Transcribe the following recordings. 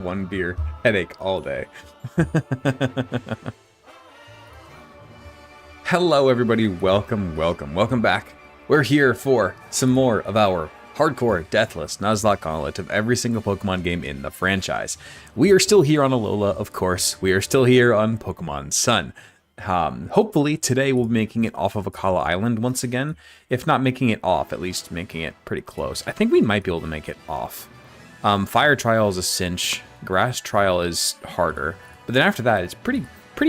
1 beer. Headache all day. Hello everybody, welcome back. We're here for some more of our hardcore, deathless, Nuzlocke gauntlet of every single Pokemon game in the franchise. We are still here on Alola, of course. We are still here on Pokemon Sun. Hopefully today we'll be making it off of Akala Island once again. If not making it off, at least making it pretty close. I think we might be able to make it off. Fire Trial is a cinch. Grass Trial is harder. But then after that, it's pretty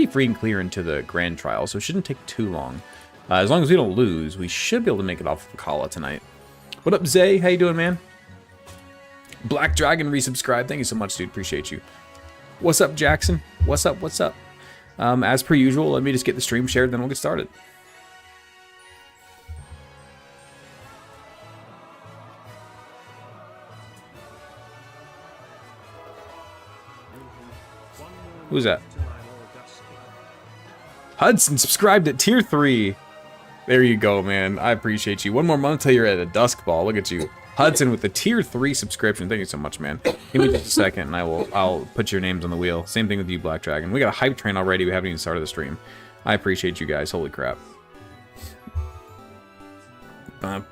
free and clear into the Grand Trial, so it shouldn't take too long. As long as we don't lose, we should be able to make it off of Akala tonight. What up, Zay? How you doing, man? Black Dragon resubscribed. Thank you so much, dude. Appreciate you. What's up, Jackson? What's up? What's up? As per usual, let me just get the stream shared, then we'll get started. Who's that? Hudson subscribed at tier 3. There you go, man. I appreciate you. One more month till you're at a Dusk Ball. Look at you. Hudson with the tier 3 subscription. Thank you so much, man. Give me just a second and I'll put your names on the wheel. Same thing with you, Black Dragon. We got a hype train already. We haven't even started the stream. I appreciate you guys. Holy crap. And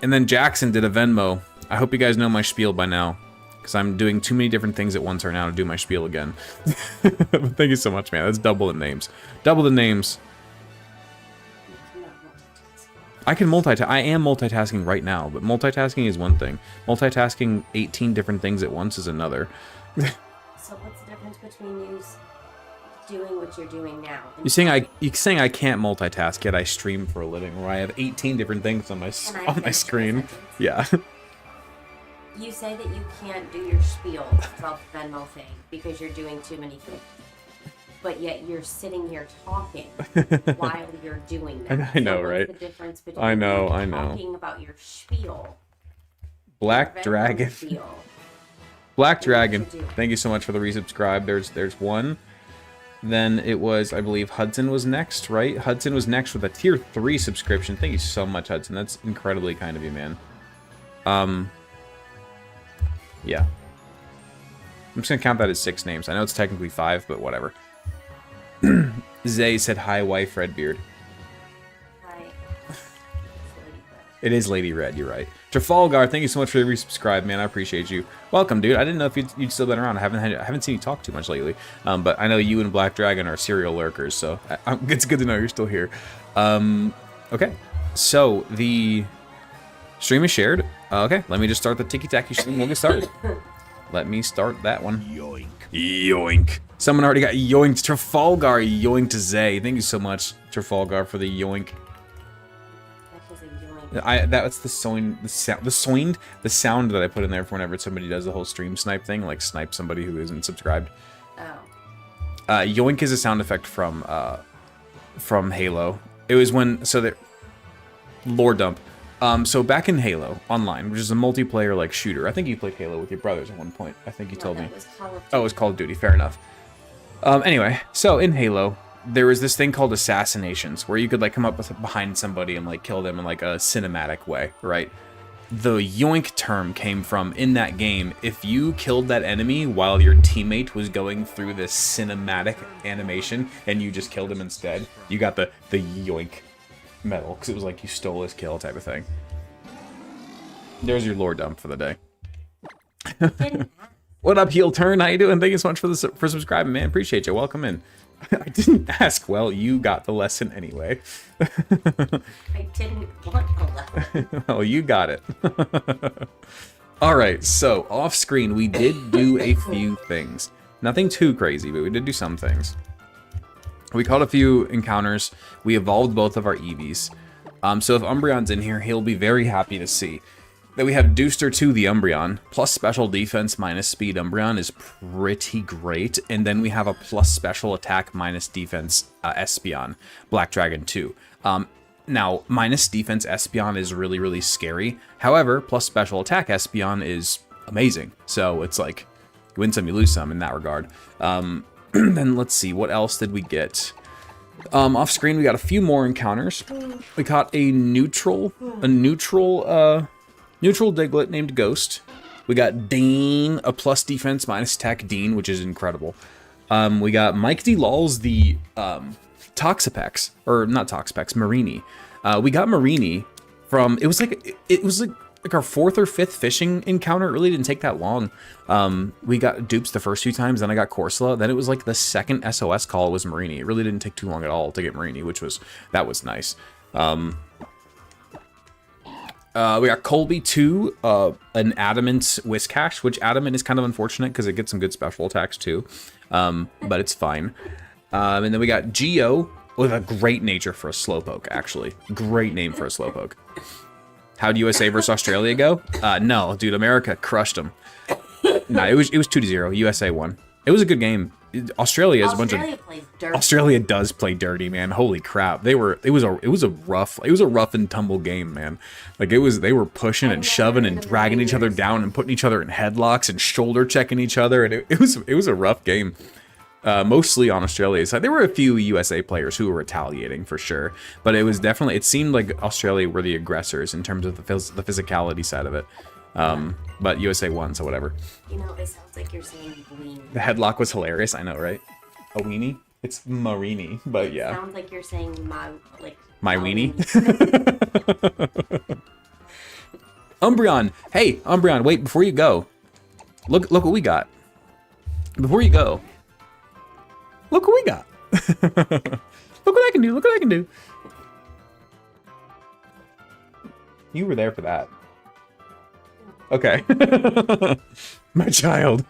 then Jackson did a Venmo. I hope you guys know my spiel by now, because I'm doing too many different things at once right now to do my spiel again. Thank you so much, man. That's double the names. Double the names. I can multitask. I am multitasking right now, but multitasking is one thing. Multitasking 18 different things at once is another. So what's the difference between you doing what you're doing now? You're saying I can't multitask, yet I stream for a living, where I have 18 different things on my screen. Yeah. You say that you can't do your spiel about the Venmo thing because you're doing too many things. But yet you're sitting here talking while you're doing that. I know, so right? What's the difference between talking about your spiel? Black Dragon. Black Dragon. Thank you so much for the resubscribe. There's one. Then it was, I believe, Hudson was next, right? Hudson was next with a tier 3 subscription. Thank you so much, Hudson. That's incredibly kind of you, man. Yeah. I'm just gonna count that as 6 names. I know it's technically 5, but whatever. Zay said, hi, wife, Redbeard. Hi. It is Lady Red, you're right. Trafalgar, thank you so much for the resubscribe, man. I appreciate you. Welcome, dude. I didn't know if you'd still been around. I haven't seen you talk too much lately. But I know you and Black Dragon are serial lurkers, so it's good to know you're still here. Okay. So, the stream is shared. Okay, let me just start the tiki-taki stream. We'll get started. Let me start that one. Yoink. Yoink. Someone already got yoinked. Trafalgar yoinked Zay. Thank you so much, Trafalgar, for the yoink. That's the sound that I put in there for whenever somebody does the whole stream snipe thing, like snipe somebody who isn't subscribed. Oh. Yoink is a sound effect from Halo. It was when lore dump. So back in Halo Online, which is a multiplayer like shooter. I think you played Halo with your brothers at one point. I think you told me. Oh, it was Call of Duty. Fair enough. Anyway, so in Halo, there was this thing called assassinations, where you could like come up behind somebody and like kill them in like a cinematic way, right? The yoink term came from, in that game, if you killed that enemy while your teammate was going through this cinematic animation and you just killed him instead, you got the yoink medal, because it was like you stole his kill type of thing. There's your lore dump for the day. What up, heel turn? How you doing? Thank you so much for subscribing, man. Appreciate you. Welcome in. I didn't ask. Well, you got the lesson anyway. I didn't want a lesson. Well, you got it. All right. So off screen, we did do a few things. Nothing too crazy, but we did do some things. We caught a few encounters. We evolved both of our Eevees. So if Umbreon's in here, he'll be very happy to see that we have Dooster 2, the Umbreon, plus special defense minus speed Umbreon is pretty great. And then we have a plus special attack minus defense Espeon, Black Dragon 2. Now, minus defense Espeon is really, really scary. However, plus special attack Espeon is amazing. So it's like, you win some, you lose some in that regard. Then let's see, what else did we get? Off screen, we got a few more encounters. We caught a neutral Diglett named Ghost. We got Dane, a plus defense minus tech Dean, which is incredible. We got Mike D. Lawls, the Toxapex, or not Toxapex, Marini. We got Marini from, it was like our 4th or 5th fishing encounter. It really didn't take that long. We got dupes the first few times, then I got Corsola, then it was like the second SOS call was Marini. It really didn't take too long at all to get Marini, that was nice. We got Colby 2, an Adamant Whiscash, which Adamant is kind of unfortunate because it gets some good special attacks too, but it's fine. And then we got Geo with a great nature for a Slowpoke, actually. Great name for a Slowpoke. How'd USA versus Australia go? No, dude, America crushed them. No, it was 2-0. USA won. It was a good game. Australia is a bunch of plays dirty. Australia does play dirty, man. Holy crap. It was a rough and tumble game, man. Like they were pushing and shoving and dragging each other down and putting each other in headlocks and shoulder checking each other, and it was a rough game. Mostly on Australia's side. There were a few USA players who were retaliating for sure, but it seemed like Australia were the aggressors in terms of the physicality side of it. But USA won, so whatever. You know, it sounds like you're saying weenie. The headlock was hilarious, I know, right? A weenie? It's Marini, but yeah. It sounds like you're saying my weenie? Umbreon! Hey, Umbreon, wait, before you go. Look what we got. Before you go. Look what we got. Look what I can do, look what I can do. You were there for that. Okay. My child.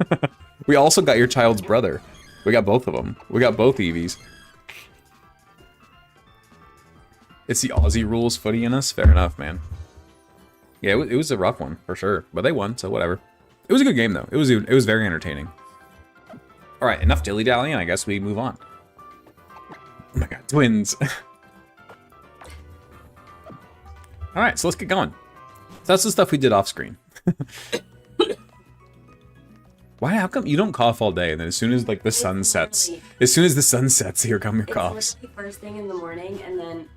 We also got your child's brother. We got both of them. We got both Eevees. It's the Aussie rules footy in us? Fair enough, man. Yeah, it was a rough one, for sure. But they won, so whatever. It was a good game, though. It was very entertaining. Alright, enough dilly-dallying. I guess we move on. Oh my god, twins. Alright, so let's get going. So that's the stuff we did off-screen. Why? How come you don't cough all day, and then as soon as like the sun sets, here come your coughs? It's literally first thing in the morning, and then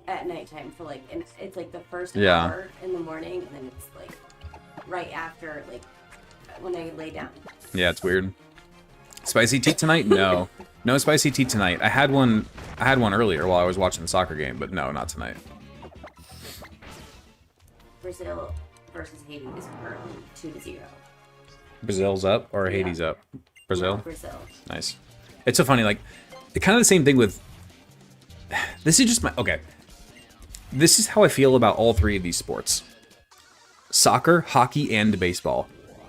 at nighttime for like, and it's like the first Yeah. hour in the morning, and then it's like right after, like when I lay down. Yeah, it's weird. Spicy tea tonight? No, no spicy tea tonight. I had one earlier while I was watching the soccer game, but no, not tonight. Brazil versus Haiti is currently 2-0. Brazil's up or Haiti's up? Brazil? Brazil. Nice. It's so funny, like, kind of the same thing with... This is just my... Okay. This is how I feel about all three of these sports. Soccer, hockey, and baseball.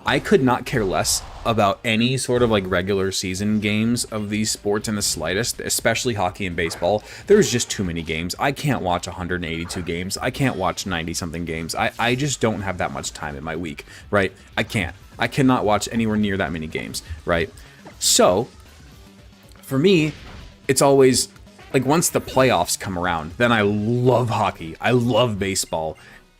I could not care less about any sort of, like, regular season games of these sports in the slightest, especially hockey and baseball. There's just too many games. I can't watch 182 games. I can't watch 90-something games. I just don't have that much time in my week, right? I can't. I cannot watch anywhere near that many games, right? So, for me, it's always, like, once the playoffs come around, then I love hockey. I love baseball.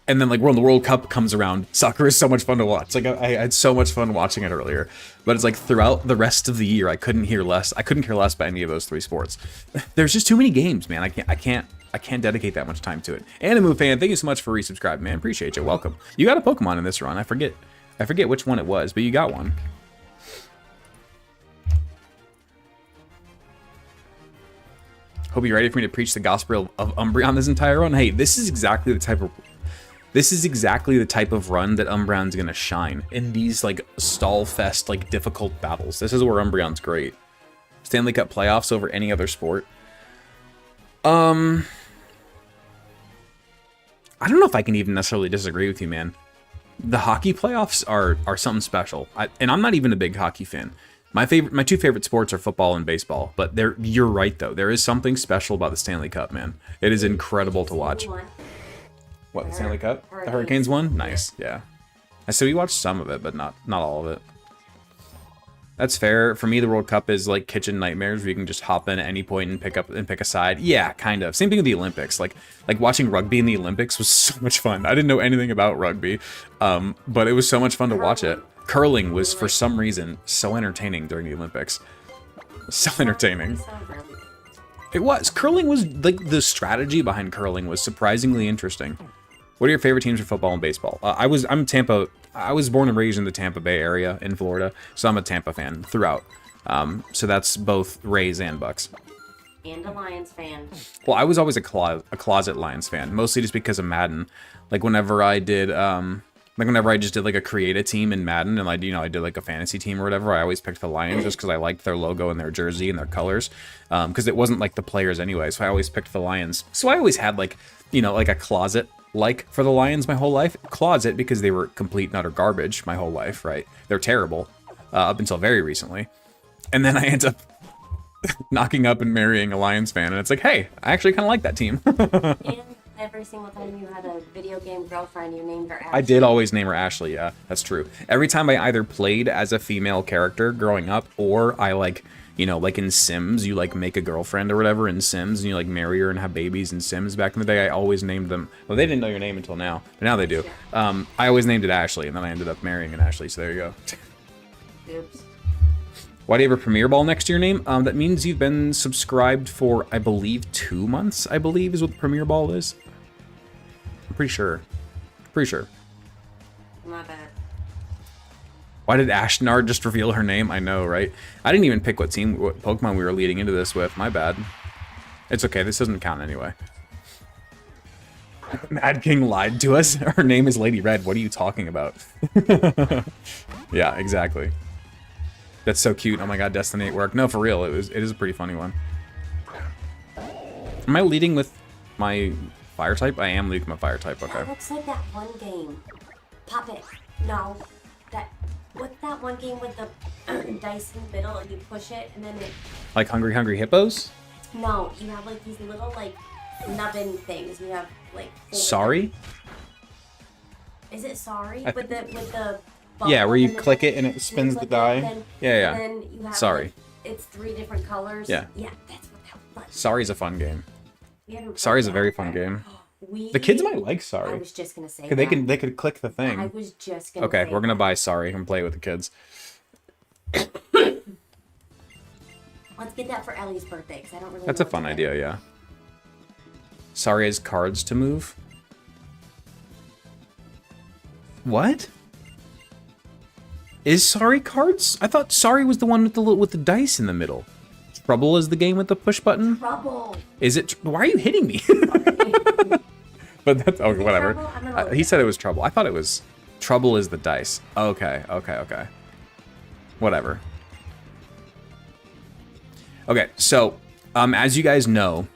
And then, like, when the World Cup comes around, soccer is so much fun to watch. Like, I had so much fun watching it earlier. But it's like, throughout the rest of the year, I couldn't care less about any of those three sports. There's just too many games, man. I can't dedicate that much time to it. Animu fan, thank you so much for resubscribing, man. Appreciate you. Welcome. You got a Pokemon in this run. I forget which one it was, but you got one. Hope you're ready for me to preach the gospel of Umbreon this entire run. Hey, this is exactly the type of run that Umbreon's gonna shine in these, like, stall fest, like, difficult battles. This is where Umbreon's great. Stanley Cup playoffs over any other sport. I don't know if I can even necessarily disagree with you, man. The hockey playoffs are something special. And I'm not even a big hockey fan. My two favorite sports are football and baseball. But you're right, though. There is something special about the Stanley Cup, man. It is incredible to watch. What, the Stanley Cup? The Hurricanes won? Nice, yeah. I said we watched some of it, but not all of it. That's fair. For me, the World Cup is like kitchen nightmares where you can just hop in at any point and pick a side. Yeah, kind of. Same thing with the Olympics. Like watching rugby in the Olympics was so much fun. I didn't know anything about rugby, but it was so much fun to watch it. Curling was, for some reason, so entertaining during the Olympics. So entertaining. It was. Curling was, like, the strategy behind curling was surprisingly interesting. What are your favorite teams for football and baseball? I'm Tampa I was born and raised in the Tampa Bay area in Florida, so I'm a Tampa fan throughout. So that's both Rays and Bucks. And a Lions fan. Well, I was always a closet Lions fan, mostly just because of Madden. Like whenever I did, whenever I just did like a create a team in Madden, and I did like a fantasy team or whatever, I always picked the Lions just because I liked their logo and their jersey and their colors. Because it wasn't like the players anyway, so I always picked the Lions. So I always had like, like a closet like for the Lions my whole life. Closet because they were complete and utter garbage my whole life, right? They're terrible up until very recently. And then I end up knocking up and marrying a Lions fan, and it's like, hey, I actually kind of like that team. And every single time you had a video game girlfriend, you named her Ashley. I did always name her Ashley, yeah, that's true. Every time I either played as a female character growing up, or I like in Sims, you like make a girlfriend or whatever in Sims, and you like marry her and have babies in Sims. Back in the day, I always named them. Well, they didn't know your name until now, but now they do. I always named it Ashley, and then I ended up marrying an Ashley, so there you go. Oops. Why do you have a premiere ball next to your name? That means you've been subscribed for, I believe, 2 months, I believe is what the premiere ball is. I'm pretty sure. Pretty sure. My bad. Why did Ashnard just reveal her name? I know, right? I didn't even pick what Pokemon we were leading into this with. My bad. It's okay. This doesn't count anyway. Mad King lied to us. Her name is Lady Red. What are you talking about? Yeah, exactly. That's so cute. Oh my god, Destiny 8 worked. No, for real. It is a pretty funny one. Am I leading with my fire type? I am leading with my fire type. Okay. That looks like that one game. Pop it. No. What's that one game with the dice in the middle and you push it and then it... Like Hungry Hungry Hippos? No, you have like these little like nubbin things. You have like... Sorry? Is it Sorry? With the yeah, where you click it and it spins the die. Yeah. And then you have Sorry. Like, it's 3 different colors. Yeah. Yeah, that's what that was. Sorry's a fun game. Sorry's a very fun game. The kids might like Sorry. I was just gonna say they could click the thing. I was just gonna Okay, say we're gonna buy Sorry and play it with the kids. Let's get that for Ellie's birthday, because I don't really That's know a fun what to get. idea, yeah. Sorry has cards to move. What? Is Sorry cards? I thought Sorry was the one with the dice in the middle. Trouble is the game with the push button? Trouble. Is it? Why are you hitting me? But that's okay, whatever. He said it was Trouble. I thought it was Trouble is the dice. Okay. Whatever. Okay, so as you guys know,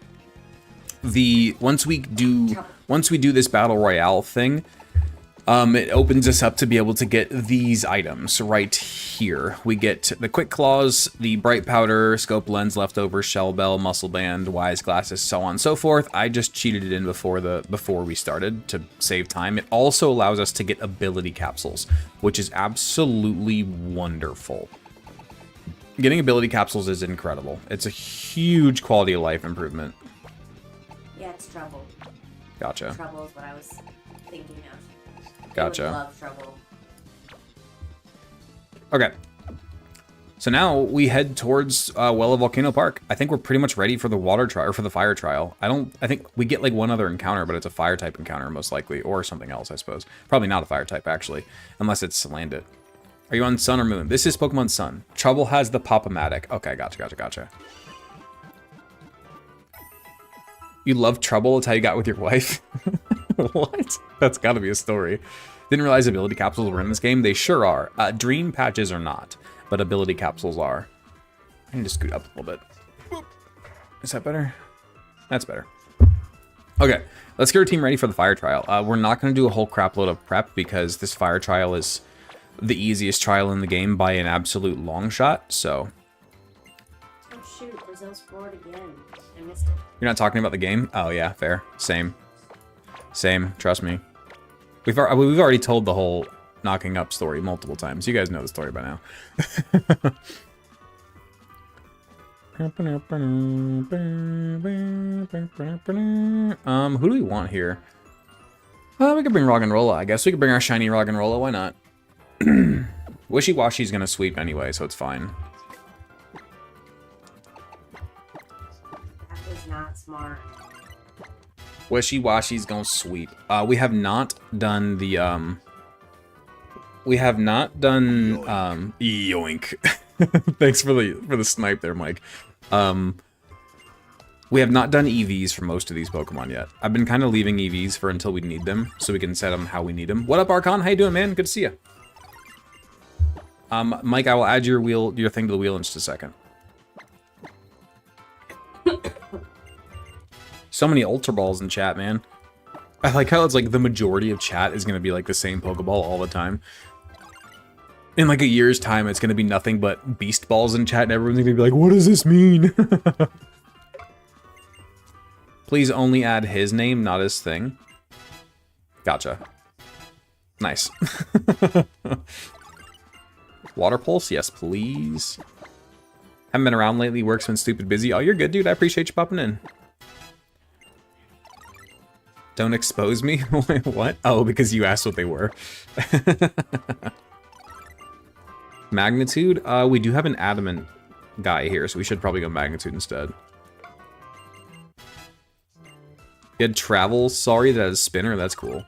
once we do this battle royale thing, it opens us up to be able to get these items right here. We get the Quick Claws, the Bright Powder, Scope Lens, Leftover, Shell Bell, Muscle Band, Wise Glasses, so on and so forth. I just cheated it in before we started to save time. It also allows us to get ability capsules, which is absolutely wonderful. Getting ability capsules is incredible. It's a huge quality of life improvement. Yeah, it's Trouble. Gotcha. Trouble is what I was thinking of. Gotcha. I would love Trouble. Okay. So now we head towards Well of Volcano Park. I think we're pretty much ready for the water trial or for the fire trial. I think we get like one other encounter, but it's a fire type encounter most likely, or something else, I suppose. Probably not a fire type actually, unless it's Landit. Are you on Sun or Moon? This is Pokemon Sun. Trouble has the Pop-O-Matic. Okay, gotcha. You love Trouble? It's how you got with your wife? What? That's gotta be a story. Didn't realize ability capsules were in this game. They sure are. Dream patches are not, but ability capsules are. I need to scoot up a little bit. Boop. Is that better? That's better. Okay, let's get our team ready for the fire trial. We're not going to do a whole crap load of prep because this fire trial is the easiest trial in the game by an absolute long shot, so... Oh shoot, Brazil scored again. I missed it. You're not talking about the game? Oh yeah, fair. Same, trust me. We've already told the whole knocking up story multiple times. You guys know the story by now. Who do we want here? We could bring Roggenrola, I guess. We could bring our shiny Roggenrola, why not? Wishy-Washy's gonna sweep anyway, so it's fine. That was not smart. Wishy-Washy's gonna sweep. We have not done the We have not done yoink. Thanks for the snipe there, Mike. We have not done EVs for most of these Pokemon yet. I've been kind of leaving EVs for until we need them, so we can set them how we need them. What up, Archon? How you doing, man? Good to see you. Mike, I will add your thing to the wheel in just a second. So many Ultra Balls in chat, man. I like how it's like the majority of chat is going to be like the same Pokeball all the time. In like a year's time, it's going to be nothing but Beast Balls in chat, and everyone's going to be like, what does this mean? Please only add his name, not his thing. Gotcha. Nice. Water Pulse? Yes, please. Haven't been around lately. Work's been stupid busy. Oh, you're good, dude. I appreciate you popping in. Don't expose me? What? Oh, because you asked what they were. Magnitude? We do have an Adamant guy here, so we should probably go Magnitude instead. You had Travel, sorry, that is Spinner, that's cool.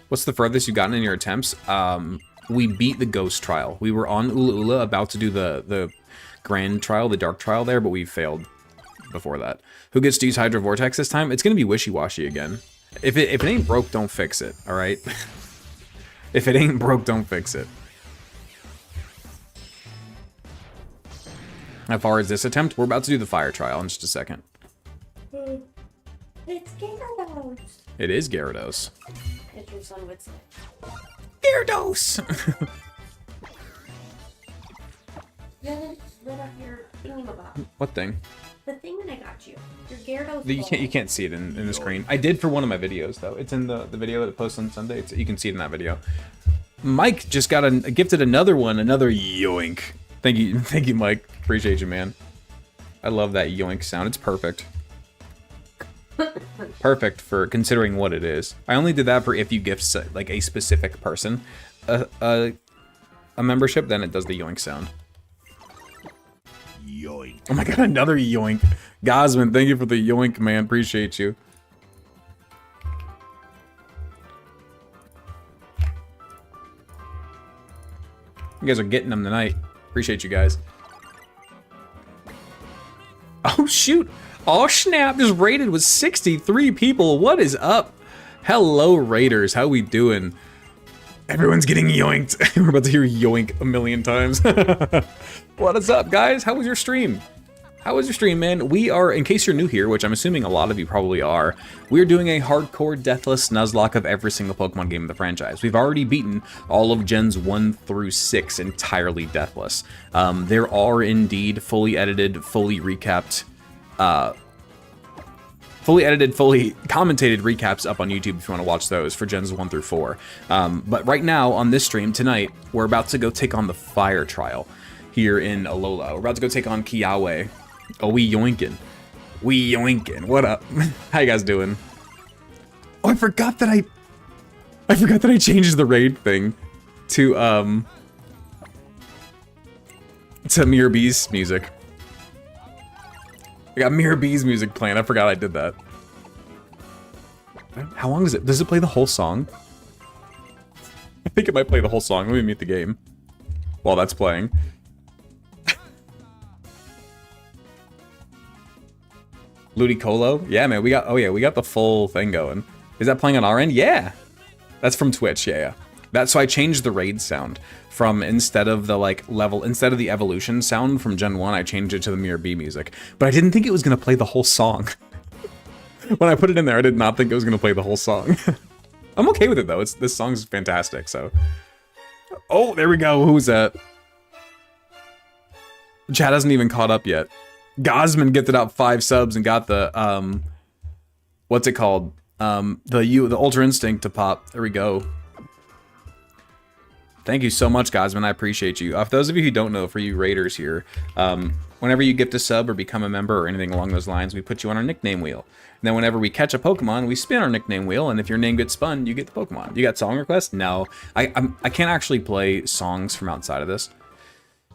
What's the furthest you've gotten in your attempts? We beat the Ghost Trial. We were on Ula Ula, about to do the Grand Trial, the Dark Trial there, but we failed before that. Who gets to use Hydro Vortex this time? It's gonna be Wishy-Washy again. If it ain't broke, don't fix it, alright? If it ain't broke, don't fix it. How far is this attempt? We're about to do the Fire Trial in just a second. It's Gyarados. It is Gyarados. As your son would say. Gyarados! You haven't lit up your thingamabop. What thing? The thing that I got you. Your Gyarados. You can't see it in the screen. I did for one of my videos though. It's in the video that I post on Sunday. You can see it in that video. Mike just got gifted another one, another yoink. Thank you, Mike. Appreciate you, man. I love that yoink sound. It's perfect. Perfect for considering what it is. I only did that for if you gift like a specific person a membership, then it does the yoink sound. Yoink. Oh my god, another yoink. Gosman, thank you for the yoink, man. Appreciate you. You guys are getting them tonight. Appreciate you guys. Oh shoot. Oh snap, just raided with 63 people. What is up? Hello Raiders, how we doing? Everyone's getting yoinked. We're about to hear yoink a million times. What is up, guys? How was your stream? How was your stream, man? We are, in case you're new here, which I'm assuming a lot of you probably are, we're doing a hardcore deathless Nuzlocke of every single Pokemon game in the franchise. We've already beaten all of Gens 1 through 6 entirely deathless. There are indeed fully edited, fully recapped, fully commentated recaps up on YouTube if you want to watch those for Gens 1 through 4. But right now, on this stream tonight, we're about to go take on the Fire Trial here in Alola. We're about to go take on Kiawe. Oh, we yoinkin'. We yoinkin'. What up? How you guys doing? Oh, I forgot that I changed the raid thing to Mirror B's music. I got Mirror B's music playing. I forgot I did that. How long does it play the whole song? I think it might play the whole song. Let me mute the game while that's playing. Ludicolo? Yeah, man, we got the full thing going. Is that playing on our end? Yeah. That's from Twitch, yeah. That's so I changed the raid sound from instead of the evolution sound from Gen 1, I changed it to the Mirror B music. But I didn't think it was gonna play the whole song. When I put it in there, I did not think it was gonna play the whole song. I'm okay with it though. This song's fantastic, so. Oh, there we go. Who's that? Chat hasn't even caught up yet. Gosman gifted out 5 subs and got the what's it called? The Ultra Instinct to pop. There we go. Thank you so much, Gosman. I appreciate you. For those of you who don't know, for you raiders here, whenever you gift a sub or become a member or anything along those lines, we put you on our nickname wheel. And then whenever we catch a Pokemon, we spin our nickname wheel, and if your name gets spun, you get the Pokemon. You got song requests? No. I can't actually play songs from outside of this.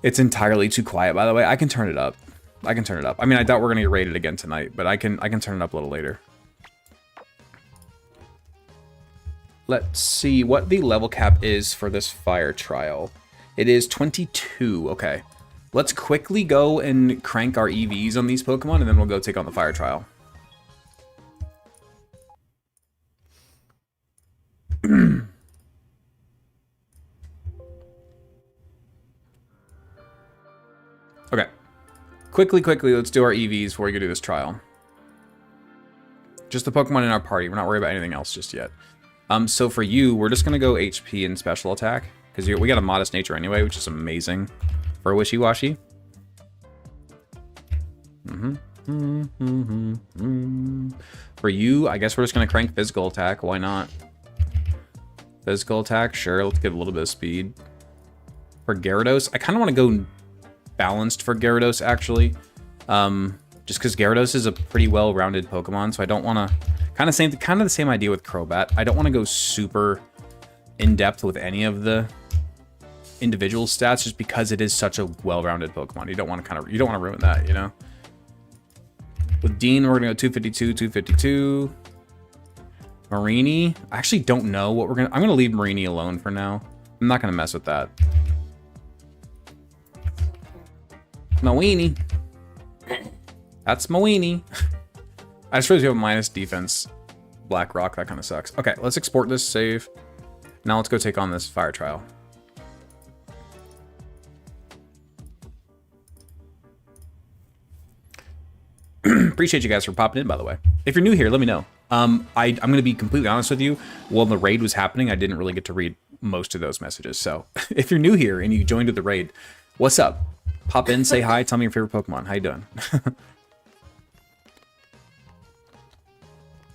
It's entirely too quiet, by the way. I can turn it up. I can turn it up. I mean, I doubt we're gonna get raided again tonight, but I can turn it up a little later. Let's see what the level cap is for this fire trial. It is 22. Okay. Let's quickly go and crank our EVs on these Pokemon, and then we'll go take on the fire trial. Okay. Quickly, let's do our EVs before we go do this trial. Just the Pokemon in our party. We're not worried about anything else just yet. So for you, we're just going to go HP and special attack. Because we got a modest nature anyway, which is amazing for Wishy-Washy. For you, I guess we're just going to crank physical attack. Why not? Physical attack, sure. Let's give a little bit of speed. For Gyarados, I kind of want to go balanced for Gyarados, actually. Just because Gyarados is a pretty well-rounded Pokemon, so I don't want to... Kind of the same idea with Crobat. I don't want to go super in-depth with any of the individual stats, just because it is such a well-rounded Pokemon. You don't want to ruin that, you know? With Dean, we're going to go 252, 252. Marini, I actually don't know what I'm going to leave Marini alone for now. I'm not going to mess with that. Marini. That's Marini. I just realized we have a minus defense. Black Rock, that kind of sucks. Okay, let's export this, save. Now let's go take on this fire trial. Appreciate you guys for popping in, by the way. If you're new here, let me know. I'm going to be completely honest with you. While the raid was happening, I didn't really get to read most of those messages. So if you're new here and you joined with the raid, what's up? Pop in, say hi, tell me your favorite Pokemon. How you doing?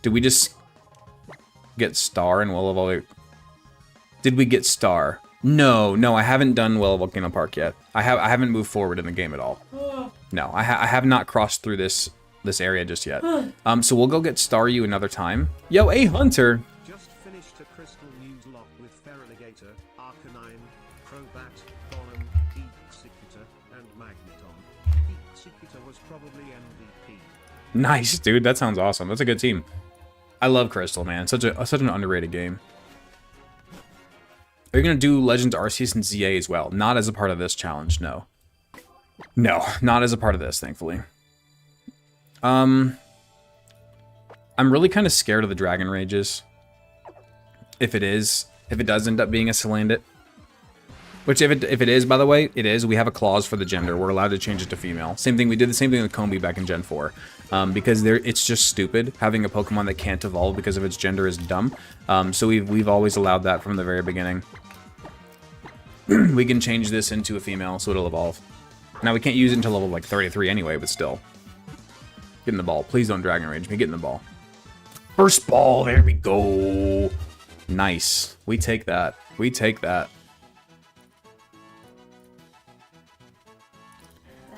Did we just get Star in Well of Volcano? Did we get Star? No, I haven't done Well of Volcano Park yet. I haven't moved forward in the game at all. No, I have not crossed through this area just yet. So we'll go get Star you another time. Yo, hey Hunter. Just finished a crystal Nuzlocke with Feraligatr, Arcanine, Crobat, Bonham, Executor, and Magneton. Executor was probably MVP. Nice, dude. That sounds awesome. That's a good team. I love Crystal, man. Such an underrated game. Are you gonna do Legends Arceus and ZA as well? Not as a part of this challenge, no. No, not as a part of this, thankfully. I'm really kind of scared of the Dragon Rages. If it does end up being a Salandit. Which, if it is, by the way, it is. We have a clause for the gender. We're allowed to change it to female. Same thing. We did the same thing with Combi back in Gen 4. Because it's just stupid. Having a Pokemon that can't evolve because of its gender is dumb. So we've always allowed that from the very beginning. We can change this into a female, so it'll evolve. Now, we can't use it until level, like, 33 anyway, but still. Get in the ball. Please don't Dragon Rage me. Get in the ball. First ball. There we go. Nice. We take that. We take that.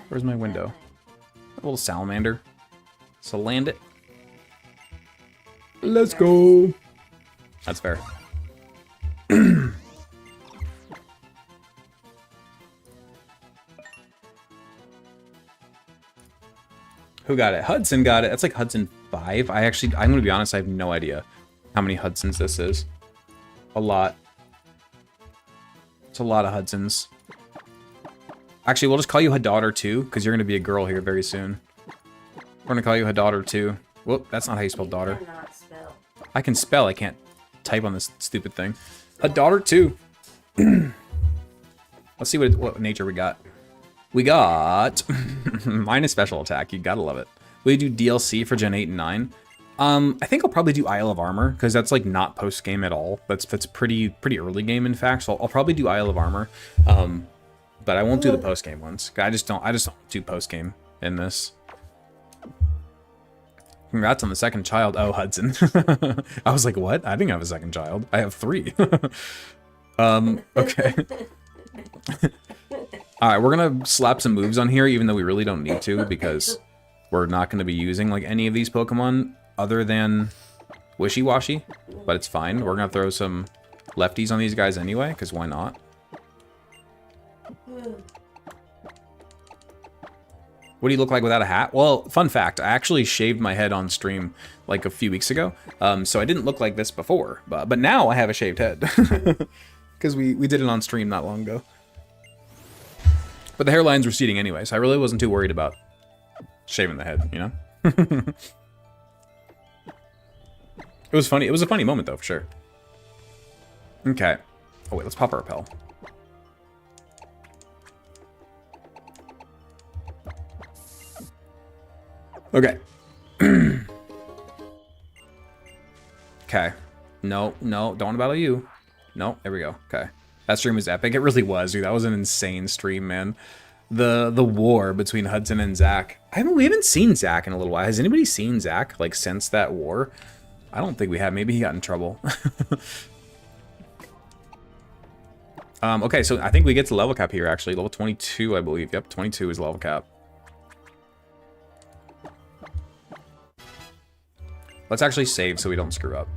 Where's my window? A little salamander. Salandit. Let's go. That's fair. Who got it? Hudson got it. That's like Hudson 5. I'm going to be honest, I have no idea how many Hudsons this is. A lot. It's a lot of Hudsons. Actually, we'll just call you Hadaughter 2, because you're going to be a girl here very soon. We're going to call you Hadaughter 2. Whoop, that's not how you spell daughter. I cannot spell. I can spell, I can't type on this stupid thing. Hadaughter 2. Let's see what nature we got. We got minus special attack. You gotta love it. We do DLC for Gen 8 and 9. I think I'll probably do Isle of Armor, because that's like not post game at all. That's pretty early game, in fact. So I'll probably do Isle of Armor, but I won't do the post game ones. I just don't do post game in this. Congrats on the second child. Oh, Hudson. I was like, what? I didn't have a second child. I have 3. Okay. Alright, we're gonna slap some moves on here, even though we really don't need to, because we're not gonna be using like any of these Pokemon other than Wishy-Washy, but it's fine. We're gonna throw some lefties on these guys anyway, because why not? What do you look like without a hat? Well, fun fact, I actually shaved my head on stream like a few weeks ago. So I didn't look like this before, but now I have a shaved head. Because we did it on stream not long ago. But the hairline's receding anyway, so I really wasn't too worried about shaving the head, you know? It was funny. It was a funny moment, though, for sure. Okay. Oh, wait, let's pop our repel. Okay. Okay. No, don't want to battle you. No, there we go. Okay. That stream was epic. It really was, dude. That was an insane stream, man. The war between Hudson and Zach. We haven't seen Zach in a little while. Has anybody seen Zach, like, since that war? I don't think we have. Maybe he got in trouble. Okay, so I think we get to level cap here, actually. Level 22, I believe. Yep, 22 is level cap. Let's actually save so we don't screw up.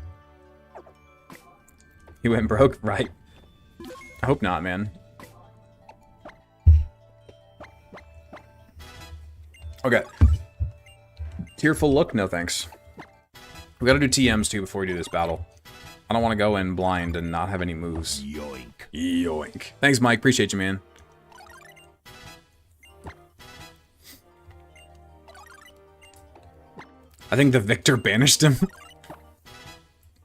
He went broke? Right. I hope not, man. Okay. Tearful look? No thanks. We gotta do TMs too before we do this battle. I don't want to go in blind and not have any moves. Yoink. Yoink. Thanks, Mike. Appreciate you, man. I think the victor banished him.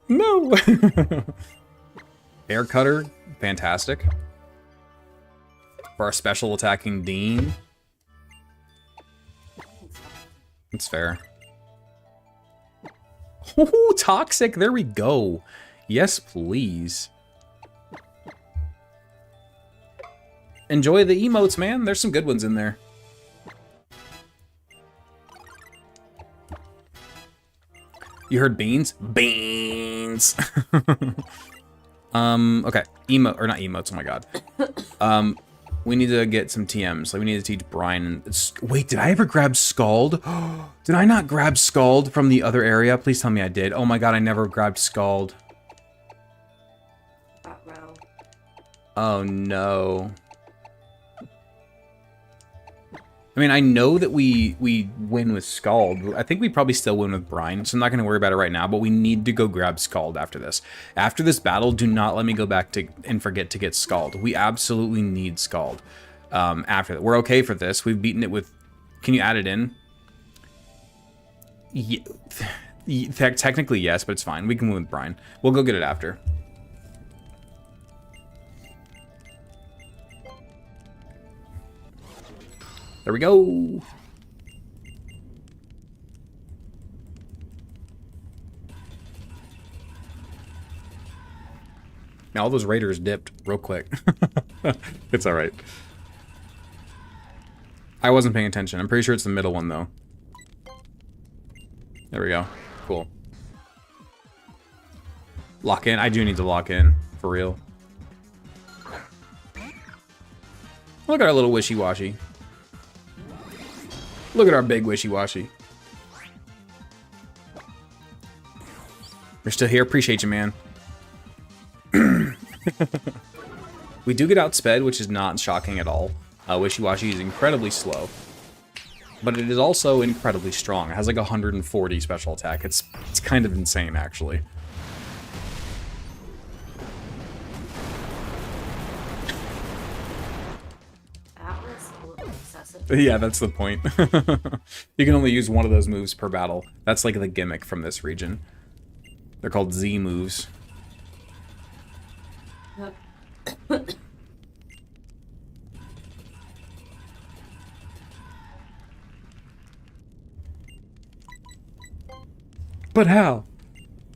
No. Air cutter. Fantastic. For our special attacking Dean. It's fair. Ooh, toxic. There we go. Yes, please. Enjoy the emotes, man. There's some good ones in there. You heard beans? Beans. Okay. Or not emotes, oh my god. We need to get some TMs. Like, we need to teach Brian. Wait, did I ever grab Scald? Did I not grab Scald from the other area? Please tell me I did. Oh my god, I never grabbed Scald. Oh no. I mean, I know that we win with Scald. I think we probably still win with Brine, so I'm not going to worry about it right now, but we need to go grab Scald after this. After this battle, do not let me go back and forget to get Scald. We absolutely need Scald after that. We're okay for this. We've beaten it with... Can you add it in? Yeah, technically, yes, but it's fine. We can win with Brine. We'll go get it after. There we go. Now all those raiders dipped real quick. It's all right. I wasn't paying attention. I'm pretty sure it's the middle one though. There we go. Cool. Lock in. I do need to lock in for real. Look at our little wishy-washy. Look at our big wishy-washy. You're still here? Appreciate you, man. We do get outsped, which is not shocking at all. Wishy-washy is incredibly slow. But it is also incredibly strong. It has like 140 special attack. It's kind of insane, actually. Yeah, that's the point. You can only use one of those moves per battle. That's like the gimmick from this region. They're called Z moves. But how?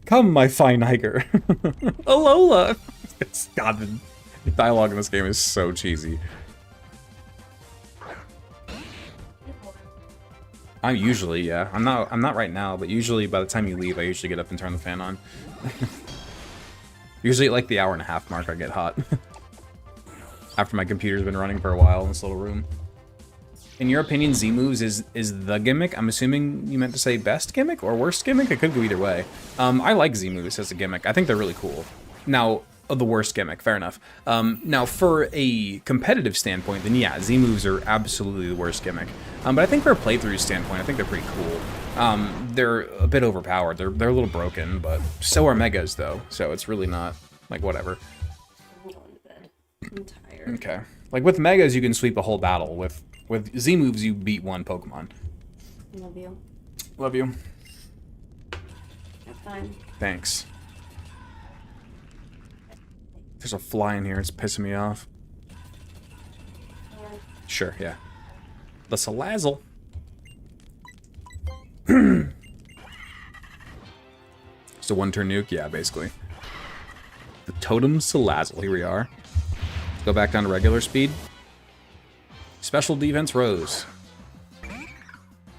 Come, my fine hiker. Alola! God, the dialogue in this game is so cheesy. I'm usually, yeah. I'm not right now, but usually by the time you leave, I usually get up and turn the fan on. Usually at like the hour-and-a-half mark, I get hot. After my computer's been running for a while in this little room. In your opinion, Z moves is the gimmick? I'm assuming you meant to say best gimmick or worst gimmick? It could go either way. I like Z moves as a gimmick. I think they're really cool. Now, the worst gimmick. Fair enough. Now, for a competitive standpoint, then yeah, Z moves are absolutely the worst gimmick. But I think for a playthrough standpoint, I think they're pretty cool. They're a bit overpowered. They're a little broken, but so are megas though. So it's really not like whatever. I'm going to bed. I'm tired. Okay. Like with megas, you can sweep a whole battle. With Z moves, you beat one Pokemon. Love you. Love you. Have fun. Thanks. There's a fly in here. It's pissing me off. Yeah. Sure, yeah. The Salazzle. It's a one-turn nuke? Yeah, basically. The Totem Salazzle. Here we are. Go back down to regular speed. Special defense rose.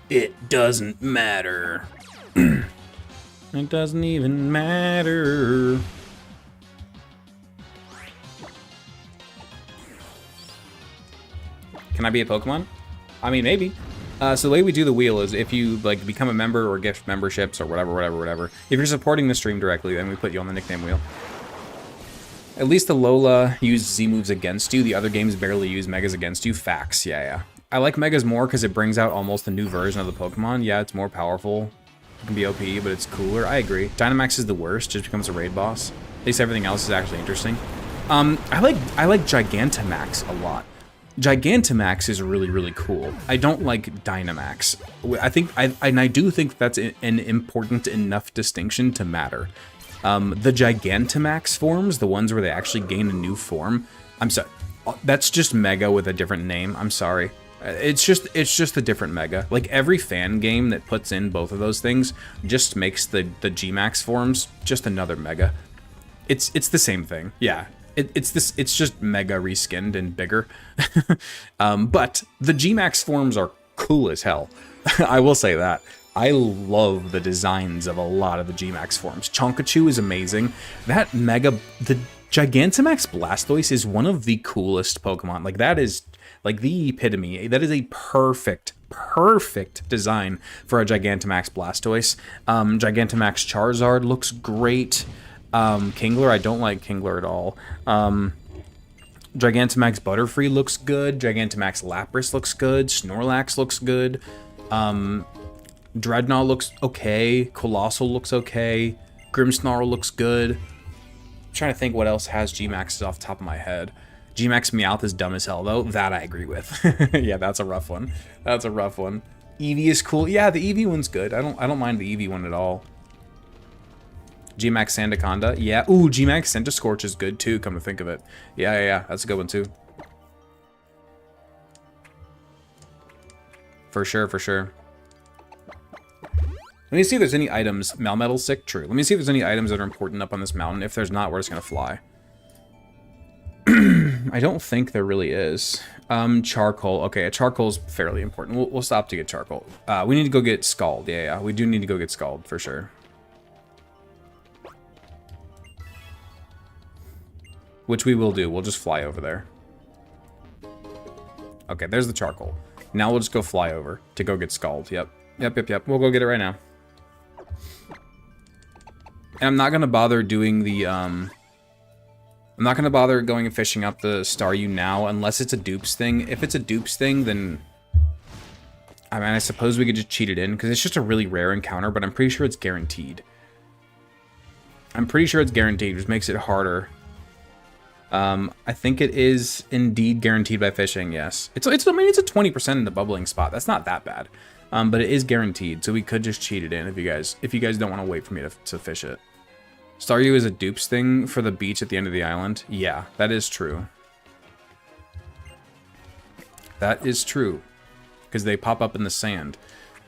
It doesn't matter. It doesn't even matter. Can I be a Pokemon? I mean, maybe. So the way we do the wheel is if you like become a member or gift memberships or whatever. If you're supporting the stream directly, then we put you on the nickname wheel. At least the Lola used Z moves against you. The other games barely use Megas against you. Facts. Yeah. I like Megas more because it brings out almost a new version of the Pokemon. Yeah, it's more powerful. It can be OP, but it's cooler. I agree. Dynamax is the worst. Just becomes a raid boss. At least everything else is actually interesting. I like Gigantamax a lot. Gigantamax is really cool. I don't like Dynamax. I do think that's an important enough distinction to matter. The Gigantamax forms, the ones where they actually gain a new form, I'm sorry, that's just Mega with a different name. I'm sorry. It's just a different Mega. Like every fan game that puts in both of those things just makes the Gmax forms just another Mega. It's the same thing. Yeah. It's just Mega reskinned and bigger. But the Gmax forms are cool as hell. I will say that. I love the designs of a lot of the Gmax forms. Chonkachu is amazing. The Gigantamax Blastoise is one of the coolest Pokemon. Like that is like the epitome. That is a perfect design for a Gigantamax Blastoise. Gigantamax Charizard looks great. Kingler, I don't like Kingler at all. Gigantamax Butterfree looks good. Gigantamax Lapras looks good. Snorlax looks good. Dreadnought looks okay. Colossal looks okay. Grimmsnarl looks good. I'm trying to think what else has Gmaxes off the top of my head. Gmax Meowth is dumb as hell, though. That I agree with. Yeah, that's a rough one. That's a rough one. Eevee is cool. Yeah, the Eevee one's good. I don't mind the Eevee one at all. Gmax Sandaconda. Yeah. Ooh, Gmax Centiskorch is good, too, come to think of it. Yeah. That's a good one, too. For sure. Let me see if there's any items. Melmetal's sick? True. Let me see if there's any items that are important up on this mountain. If there's not, we're just going to fly. I don't think there really is. Charcoal. Okay, charcoal's fairly important. We'll stop to get charcoal. We need to go get Scald. Yeah. We do need to go get Scald, for sure. Which we will do. We'll just fly over there. Okay, there's the charcoal. Now we'll just go fly over to go get Scald. Yep. We'll go get it right now. And I'm not going to bother doing the, I'm not going to bother going and fishing up the Staryu now unless it's a dupes thing. If it's a dupes thing, then... I mean, I suppose we could just cheat it in, because it's just a really rare encounter, but I'm pretty sure it's guaranteed. Which makes it harder. I think it is indeed guaranteed by fishing, yes. I mean, it's a 20% in the bubbling spot. That's not that bad. But it is guaranteed, so we could just cheat it in if you guys don't want to wait for me to fish it. Staryu is a dupes thing for the beach at the end of the island. Yeah, that is true. That is true. Because they pop up in the sand.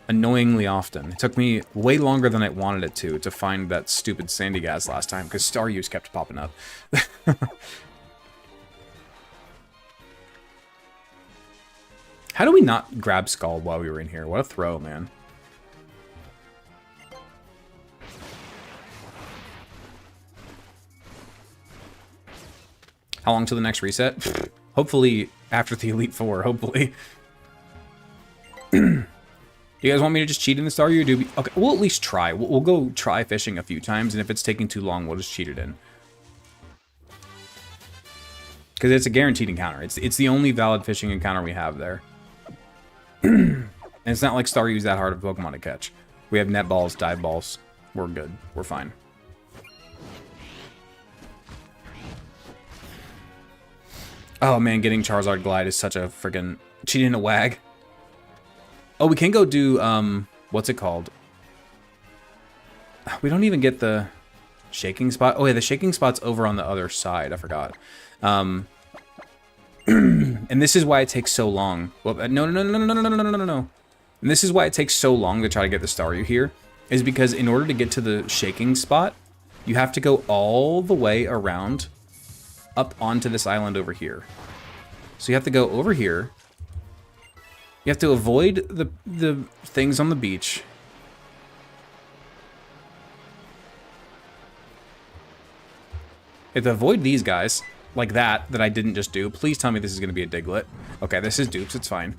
Annoyingly often. It took me way longer than I wanted it to find that stupid sandy gas last time, because Staryus kept popping up. How do we not grab Scald while we were in here? What a throw, man. How long till the next reset? Hopefully after the Elite Four, hopefully. Do you guys want me to just cheat in the Staryu, or do we... Okay, we'll at least try. We'll go try fishing a few times, and if it's taking too long, we'll just cheat it in. because it's a guaranteed encounter. It's the only valid fishing encounter we have there. And it's not like Staryu's that hard of a Pokemon to catch. We have net balls, dive balls. We're good. We're fine. Oh man, getting Charizard Glide is such a freaking cheating a wag. Oh, we can go do what's it called? We don't even get the shaking spot. Oh yeah, the shaking spot's over on the other side. I forgot. And this is why it takes so long. Well, no. And this is why it takes so long to try to get the Staryu here, is because in order to get to the shaking spot, you have to go all the way around up onto this island over here. So you have to go over here. You have to avoid the things on the beach. You have to avoid these guys, like that I didn't just do. Please tell me this is going to be a Diglett. Okay, this is dupes, it's fine.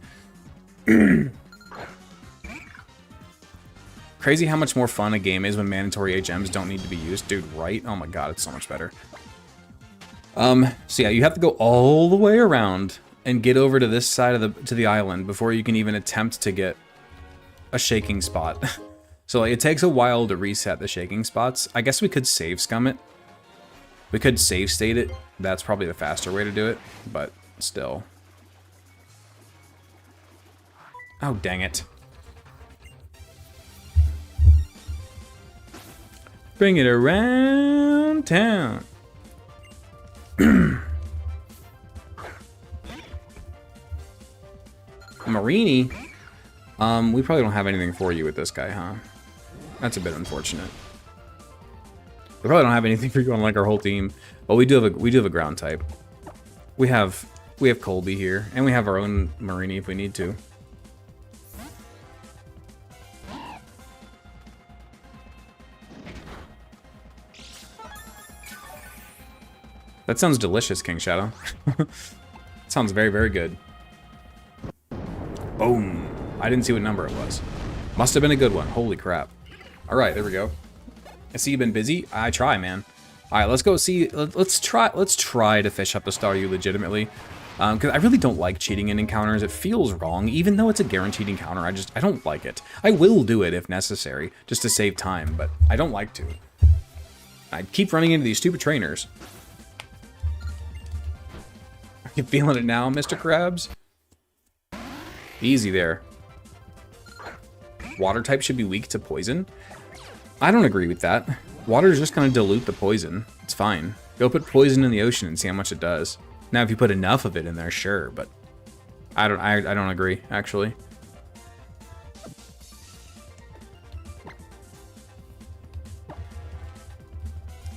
Crazy how much more fun a game is when mandatory HMs don't need to be used. Dude, right? Oh my god, it's so much better. So yeah, you have to go all the way around and get over to this side of the island before you can even attempt to get a shaking spot. So like, it takes a while to reset the shaking spots. I guess we could save scum it. We could save state it. That's probably the faster way to do it, but still. Oh, dang it. Bring it around town. Marini? We probably don't have anything for you with this guy, huh? That's a bit unfortunate. We probably don't have anything for you on like our whole team, but we do have a ground type. We have Colby here, and we have our own Marini if we need to. That sounds delicious, King Shadow. Sounds very, very good. Boom. I didn't see what number it was. Must have been a good one. Holy crap. All right, there we go. I see you've been busy. I try, man. All right, let's go see. Let's try to fish up the Staryu legitimately. Because I really don't like cheating in encounters. It feels wrong, even though it's a guaranteed encounter. I don't like it. I will do it if necessary, just to save time, but I don't like to. I keep running into these stupid trainers. You feeling it now, Mr. Krabs? Easy there. Water type should be weak to poison. I don't agree with that. Water is just going to dilute the poison. It's fine. Go put poison in the ocean and see how much it does. Now, if you put enough of it in there, sure, but I don't agree, actually.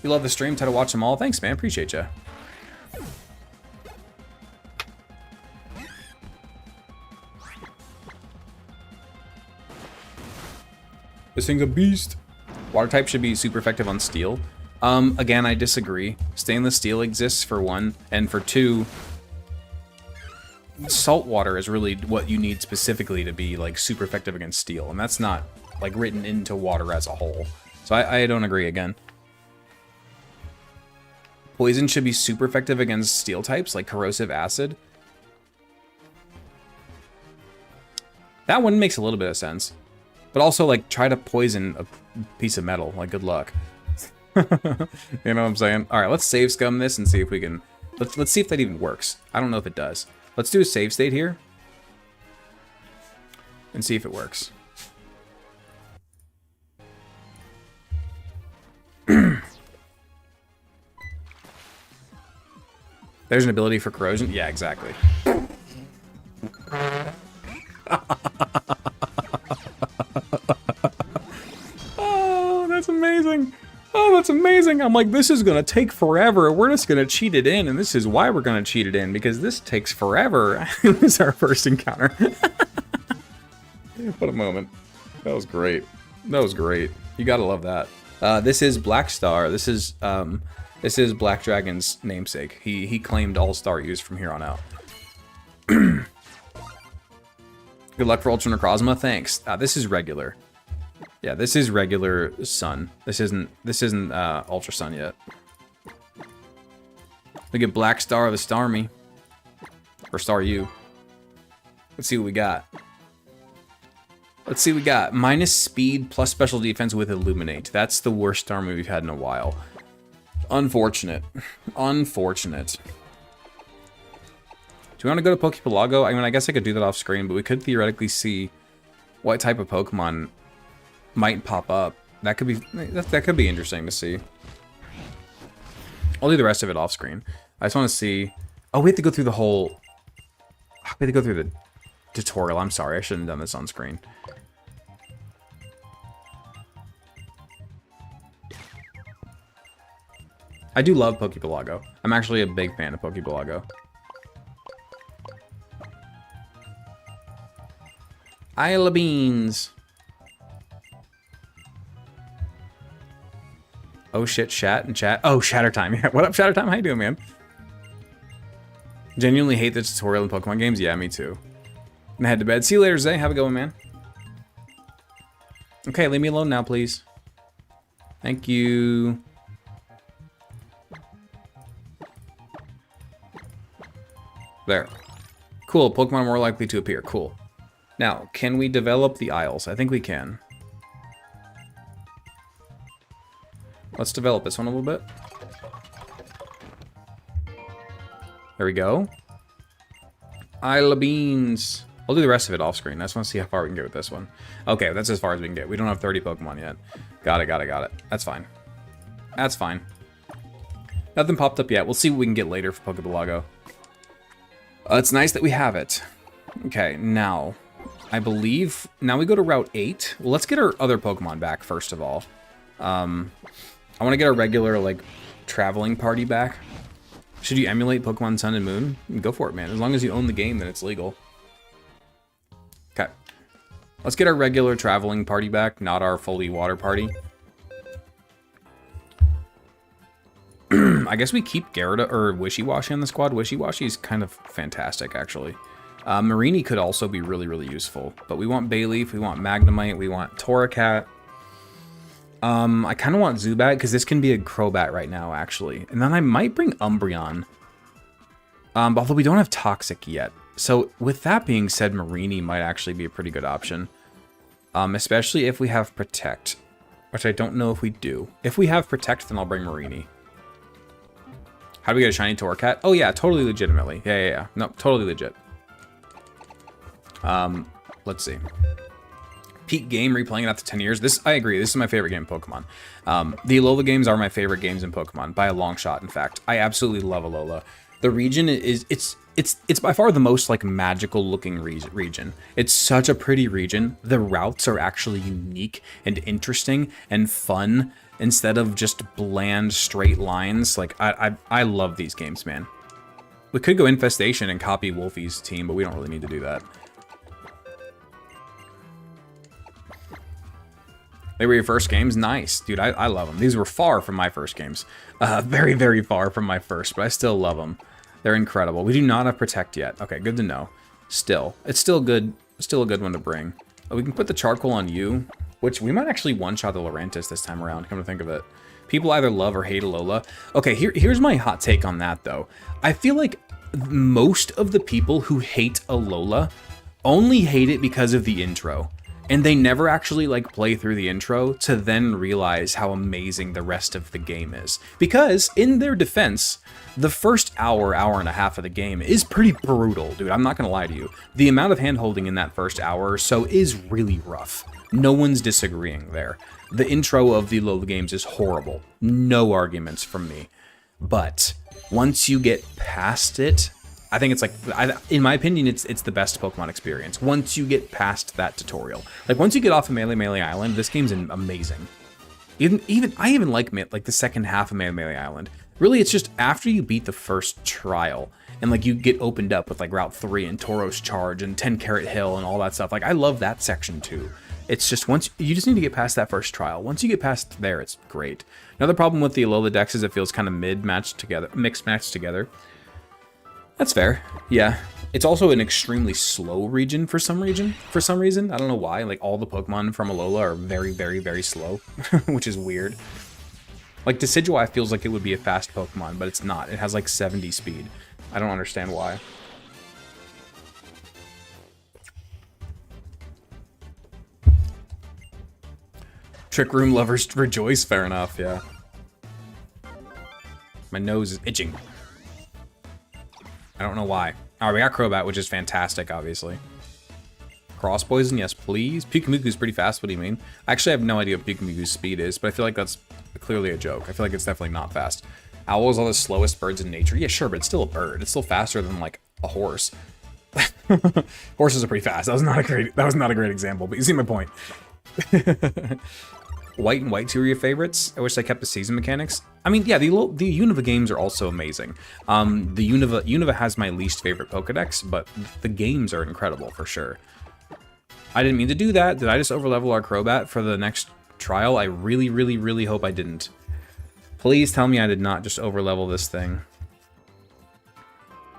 You love the stream, try to watch them all. Thanks, man. Appreciate you. This thing's a beast. Water type should be super effective on steel. Again, I disagree. Stainless steel exists for one, and for two, salt water is really what you need specifically to be like super effective against steel, and that's not like written into water as a whole. So I don't agree again. Poison should be super effective against steel types like corrosive acid. That one makes a little bit of sense. But also, like, try to poison a piece of metal. Like, good luck. You know what I'm saying? All right, let's save scum this and see if we can... Let's see if that even works. I don't know if it does. Let's do a save state here. And see if it works. There's an ability for corrosion? Yeah, exactly. Oh, that's amazing. Oh, that's amazing. I'm like, this is going to take forever. We're just going to cheat it in, and this is why we're going to cheat it in, because this takes forever. It was our first encounter. What a moment. That was great. That was great. You got to love that. This is Black Star. This is Black Dragon's namesake. He claimed all Staryus from here on out. Good luck for Ultra Necrozma. Thanks. This is regular. Yeah, this is regular Sun. This isn't Ultra Sun yet. Look at Black Star the Starmie. Or Star U. Let's see what we got. Let's see what we got. Minus speed plus special defense with Illuminate. That's the worst Starmie we've had in a while. Unfortunate. Unfortunate. Do we want to go to Poképelago? I mean, I guess I could do that off screen, but we could theoretically see what type of Pokemon might pop up. That could be interesting to see. I'll do the rest of it off screen. I just want to see. Oh, we have to go through the whole. We have to go through the tutorial. I'm sorry, I shouldn't have done this on screen. I do love Poképelago. I'm actually a big fan of Poképelago. Isle of Beans. Oh shit, chat and chat. Oh, Shatter Time. Yeah, what up, Shatter Time? How you doing, man? Genuinely hate the tutorial in Pokemon games. Yeah, me too. And I head to bed. See you later, Zay. Have a good one, man. Okay, leave me alone now, please. Thank you. There. Cool. Pokemon more likely to appear. Cool. Now, can we develop the Isles? I think we can. Let's develop this one a little bit. There we go. Isle of Beans. I'll do the rest of it off screen. I just want to see how far we can get with this one. Okay, that's as far as we can get. We don't have 30 Pokemon yet. Got it. That's fine. That's fine. Nothing popped up yet. We'll see what we can get later for Poképelago. It's nice that we have it. Okay, now, I believe, now we go to Route 8. Well, let's get our other Pokemon back, first of all. I want to get our regular, like, traveling party back. Should you emulate Pokemon Sun and Moon? Go for it, man. As long as you own the game, then it's legal. Okay. Let's get our regular traveling party back, not our fully water party. I guess we keep Gyarados or Wishy-Washy on the squad. Wishy-Washy is kind of fantastic, actually. Marini could also be really, really useful. But we want Bayleaf, we want Magnemite, we want Torracat. I kind of want Zubat, because this can be a Crobat right now, actually. And then I might bring Umbreon. Although we don't have Toxic yet. So, with that being said, Marini might actually be a pretty good option. Especially if we have Protect. Which I don't know if we do. If we have Protect, then I'll bring Marini. How do we get a shiny Torracat? Oh yeah, totally legitimately. Yeah. No, totally legit. Let's see. Peak game, replaying it after 10 years. This, I agree, this is my favorite game in Pokemon. The Alola games are my favorite games in Pokemon, by a long shot, in fact. I absolutely love Alola. The region is, it's by far the most, like, magical looking region. It's such a pretty region. The routes are actually unique and interesting and fun, instead of just bland straight lines. Like, I love these games, man. We could go Infestation and copy Wolfie's team, but we don't really need to do that. They were your first games? Nice. Dude, I love them. These were far from my first games. Very, very far from my first, but I still love them. They're incredible. We do not have Protect yet. Okay, good to know. Still. It's still good. Still a good one to bring. We can put the Charcoal on you, which we might actually one-shot the Lurantis this time around, come to think of it. People either love or hate Alola. Okay, here's my hot take on that, though. I feel like most of the people who hate Alola only hate it because of the intro. And they never actually, like, play through the intro to then realize how amazing the rest of the game is. Because, in their defense, the first hour and a half of the game is pretty brutal, dude. I'm not gonna lie to you. The amount of hand-holding in that first hour or so is really rough. No one's disagreeing there. The intro of the Alola games is horrible. No arguments from me. But, once you get past it, I think it's like, in my opinion, it's the best Pokemon experience. Once you get past that tutorial, like once you get off of Melee Island, this game's amazing. I even like the second half of Melee Island. Really, it's just after you beat the first trial and like you get opened up with like Route 3 and Tauros Charge and 10 Carat Hill and all that stuff. Like I love that section too. It's just once you just need to get past that first trial. Once you get past there, it's great. Another problem with the Alola Dex is it feels kind of mixed matched together. That's fair. Yeah. It's also an extremely slow region for some reason. I don't know why. Like all the Pokemon from Alola are very, very, very slow, which is weird. Like, Decidueye feels like it would be a fast Pokemon, but it's not. It has, like, 70 speed. I don't understand why. Trick Room lovers rejoice, fair enough, yeah. My nose is itching. I don't know why. Alright, we got Crobat, which is fantastic, obviously. Cross Poison, yes, please. Pikamuku's pretty fast, what do you mean? I actually have no idea what Pikamuku's speed is, but I feel like that's clearly a joke. I feel like it's definitely not fast. Owls are the slowest birds in nature. Yeah, sure, but it's still a bird. It's still faster than, like, a horse. Horses are pretty fast. That was not a great example, but you see my point. White and White 2 are your favorites? I wish they kept the season mechanics. I mean, yeah, the Unova games are also amazing. The Unova has my least favorite Pokedex, but the games are incredible for sure. I didn't mean to do that. Did I just overlevel our Crobat for the next trial? I really, really, really hope I didn't. Please tell me I did not just overlevel this thing.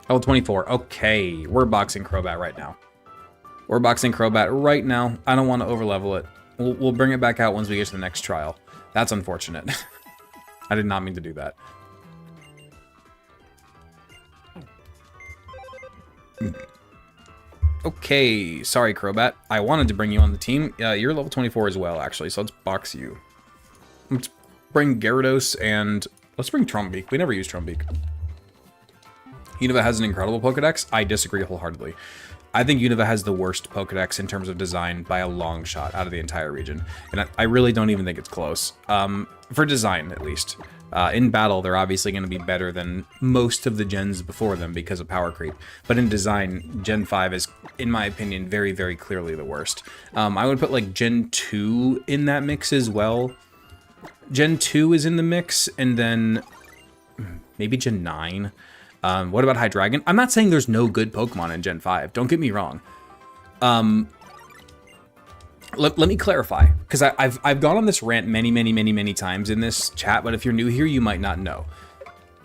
Level 24. Okay, we're boxing Crobat right now. We're boxing Crobat right now. I don't want to overlevel it. We'll bring it back out once we get to the next trial. That's unfortunate. I did not mean to do that. Okay, sorry Crobat. I wanted to bring you on the team. You're level 24 as well, actually, so let's box you. Let's bring Gyarados and let's bring Trumbeak. We never use Trumbeak. Unova has an incredible Pokedex. I disagree wholeheartedly. I think Unova has the worst Pokedex in terms of design by a long shot out of the entire region. And I really don't even think it's close. For design, at least. In battle, they're obviously going to be better than most of the gens before them because of power creep. But in design, Gen 5 is, in my opinion, very, very clearly the worst. I would put, like, Gen 2 in that mix as well. Gen 2 is in the mix, and then maybe Gen 9. What about Hydreigon? I'm not saying there's no good Pokemon in Gen 5. Don't get me wrong. Let me clarify, because I've gone on this rant many times in this chat, but if you're new here, you might not know.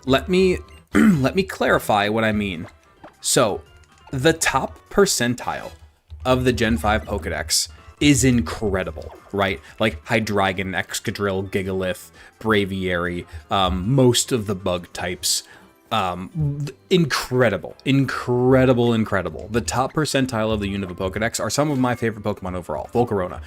Let me let me clarify what I mean. So, the top percentile of the Gen 5 Pokedex is incredible, right? Like Hydreigon, Excadrill, Gigalith, Braviary, most of the bug types. Incredible. The top percentile of the Unova Pokedex are some of my favorite Pokemon overall. Volcarona.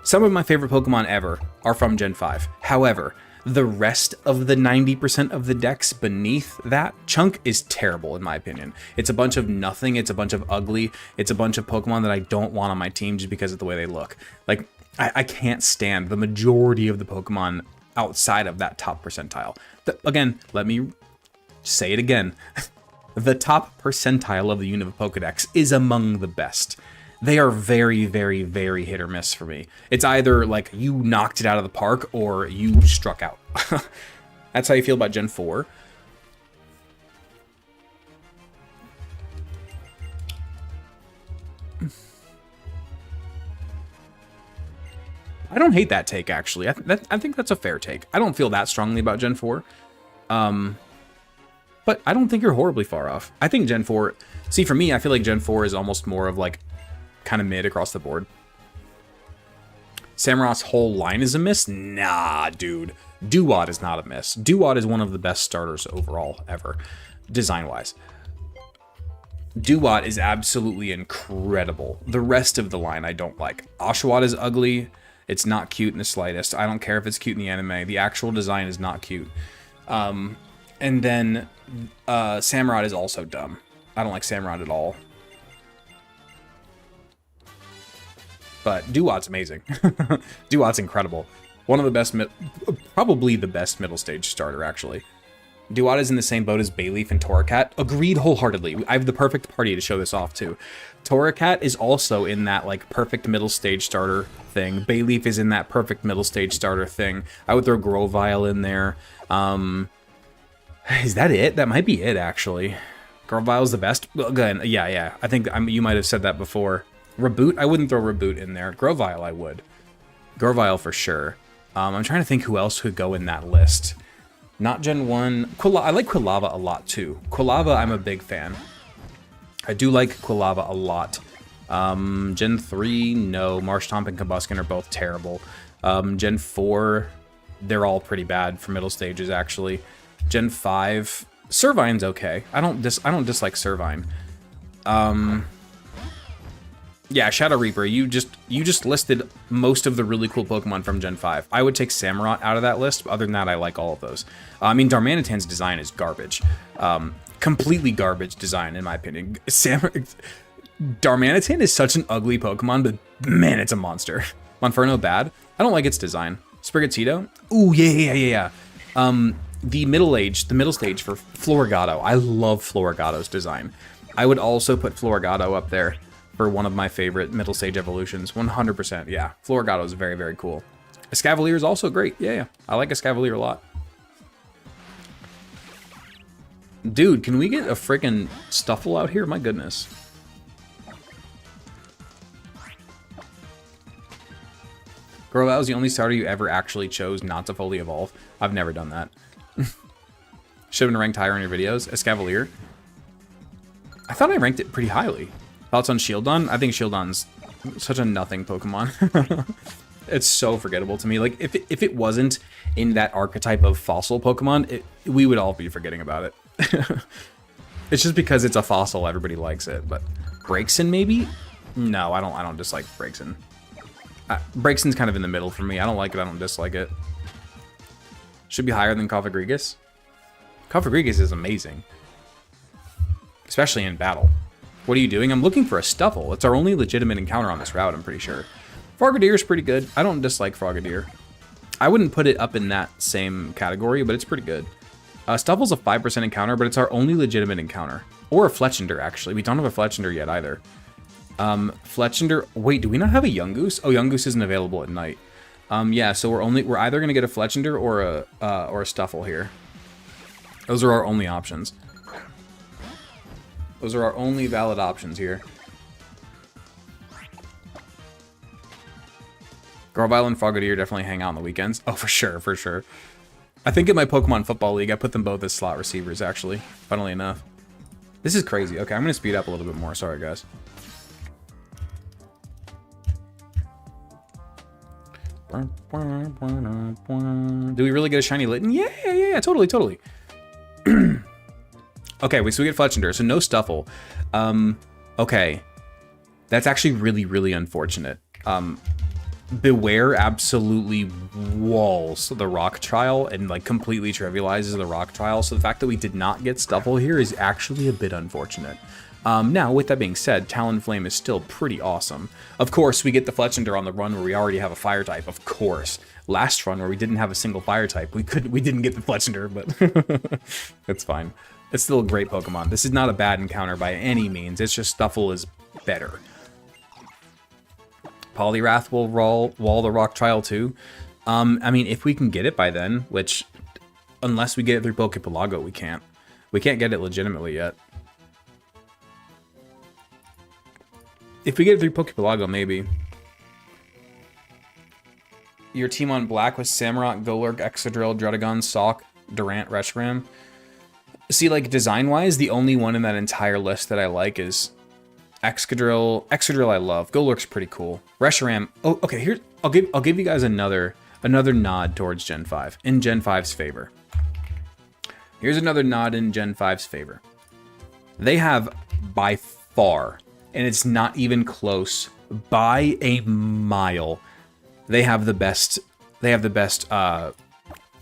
Some of my favorite Pokemon ever are from Gen 5. However, the rest of the 90% of the decks beneath that chunk is terrible, in my opinion. It's a bunch of nothing. It's a bunch of ugly. It's a bunch of Pokemon that I don't want on my team just because of the way they look. Like, I can't stand the majority of the Pokemon outside of that top percentile. Again, let me say it again. The top percentile of the Unova Pokedex is among the best. They are very, very, very hit or miss for me. It's either like you knocked it out of the park or you struck out. That's how you feel about Gen 4. I don't hate that take, actually. I think that's a fair take. I don't feel that strongly about Gen 4. But I don't think you're horribly far off. I think Gen 4... See, for me, I feel like Gen 4 is almost more of, like, kind of mid across the board. Samurot's whole line is a miss? Nah, dude. Duat is not a miss. Duat is one of the best starters overall, ever. Design-wise. Duat is absolutely incredible. The rest of the line I don't like. Oshawott is ugly. It's not cute in the slightest. I don't care if it's cute in the anime. The actual design is not cute. And then Samurott is also dumb. I don't like Samurott at all. But Duat's amazing. Duat's incredible. One of the best, probably the best middle stage starter, actually. Duat is in the same boat as Bayleaf and Torracat. Agreed wholeheartedly. I have the perfect party to show this off to. Torracat is also in that like perfect middle stage starter thing. Bayleaf is in that perfect middle stage starter thing. I would throw Grovyle in there. Is that it? That might be it, actually. Grovyle's the best. Well, again, yeah. I think you might have said that before. Reboot? I wouldn't throw Reboot in there. Grovyle, I would. Grovyle for sure. I'm trying to think who else could go in that list. Not Gen 1. I like Quilava a lot, too. Quilava, I'm a big fan. I do like Quilava a lot. Gen 3, no. Marshtomp and Combusken are both terrible. Gen 4, they're all pretty bad for middle stages, actually. Gen 5, Servine's okay. I don't dislike Servine. Yeah, Shadow Reaper, you just listed most of the really cool Pokemon from Gen 5. I would take Samurott out of that list, but other than that, I like all of those. I mean, Darmanitan's design is garbage. Completely garbage design, in my opinion. Darmanitan is such an ugly Pokemon, but man, it's a monster. Monferno, bad. I don't like its design. Sprigatito? Ooh, yeah. The middle stage for Floragato. I love Floragato's design. I would also put Floragato up there for one of my favorite middle stage evolutions. 100%, yeah. Floragato is very, very cool. Escavalier is also great. Yeah. I like Escavalier a lot. Dude, can we get a freaking Stuffle out here? My goodness. Grovyle is the only starter you ever actually chose not to fully evolve. I've never done that. Should have been ranked higher in your videos. Escavalier. I thought I ranked it pretty highly. Thoughts on Shieldon? I think Shieldon's such a nothing Pokemon. It's so forgettable to me. Like, if it wasn't in that archetype of fossil Pokemon, we would all be forgetting about it. It's just because it's a fossil, everybody likes it. But Braixen, maybe? No, I don't dislike Braixen. Braixen's kind of in the middle for me. I don't like it, I don't dislike it. Should be higher than Cofagrigus. Cofagrigus is amazing. Especially in battle. What are you doing? I'm looking for a Stuffle. It's our only legitimate encounter on this route, I'm pretty sure. Frogadier is pretty good. I don't dislike Frogadier. I wouldn't put it up in that same category, but it's pretty good. Stuffle's a 5% encounter, but it's our only legitimate encounter. Or a Fletchinder, actually. We don't have a Fletchinder yet, either. Fletchinder... Wait, do we not have a Yungoos? Oh, Yungoos isn't available at night. Yeah, so we're either going to get a Fletchinder or a Stuffle here. Those are our only options. Those are our only valid options here. Grovyle and Frogadier definitely hang out on the weekends. Oh, for sure, for sure. I think in my Pokemon Football League, I put them both as slot receivers, actually. Funnily enough. This is crazy. Okay, I'm going to speed up a little bit more. Sorry, guys. Do we really get a shiny Litten? Yeah, totally. Okay, so we get Fletchinder, so no Stuffle. Okay. That's actually really unfortunate. Beware absolutely walls the rock trial and like completely trivializes the rock trial, so the fact that we did not get Stuffle here is actually a bit unfortunate. Now, with that being said, Talonflame is still pretty awesome. Of course, we get the Fletchinder on the run where we already have a fire type, of course. Last run where we didn't have a single fire type, we didn't get the Fletchinder, but it's fine. It's still a great Pokemon. This is not a bad encounter by any means. It's just Stuffle is better. Poliwrath will wall the rock trial too. I mean, if we can get it by then, which unless we get it through Poképelago, we can't. We can't get it legitimately yet. If we get it through Poképelago, maybe. Your team on black was Samurott, Golurk, Excadrill, Druddigon, Sawk, Durant, Reshiram. See, like, design-wise, the only one in that entire list that I like is Excadrill. Excadrill I love. Golurk's pretty cool. Reshiram. Oh, okay, here, I'll give you guys another nod towards Gen 5. In Gen 5's favor. Here's another nod in Gen 5's favor. They have, by far, and it's not even close, by a mile, they have the best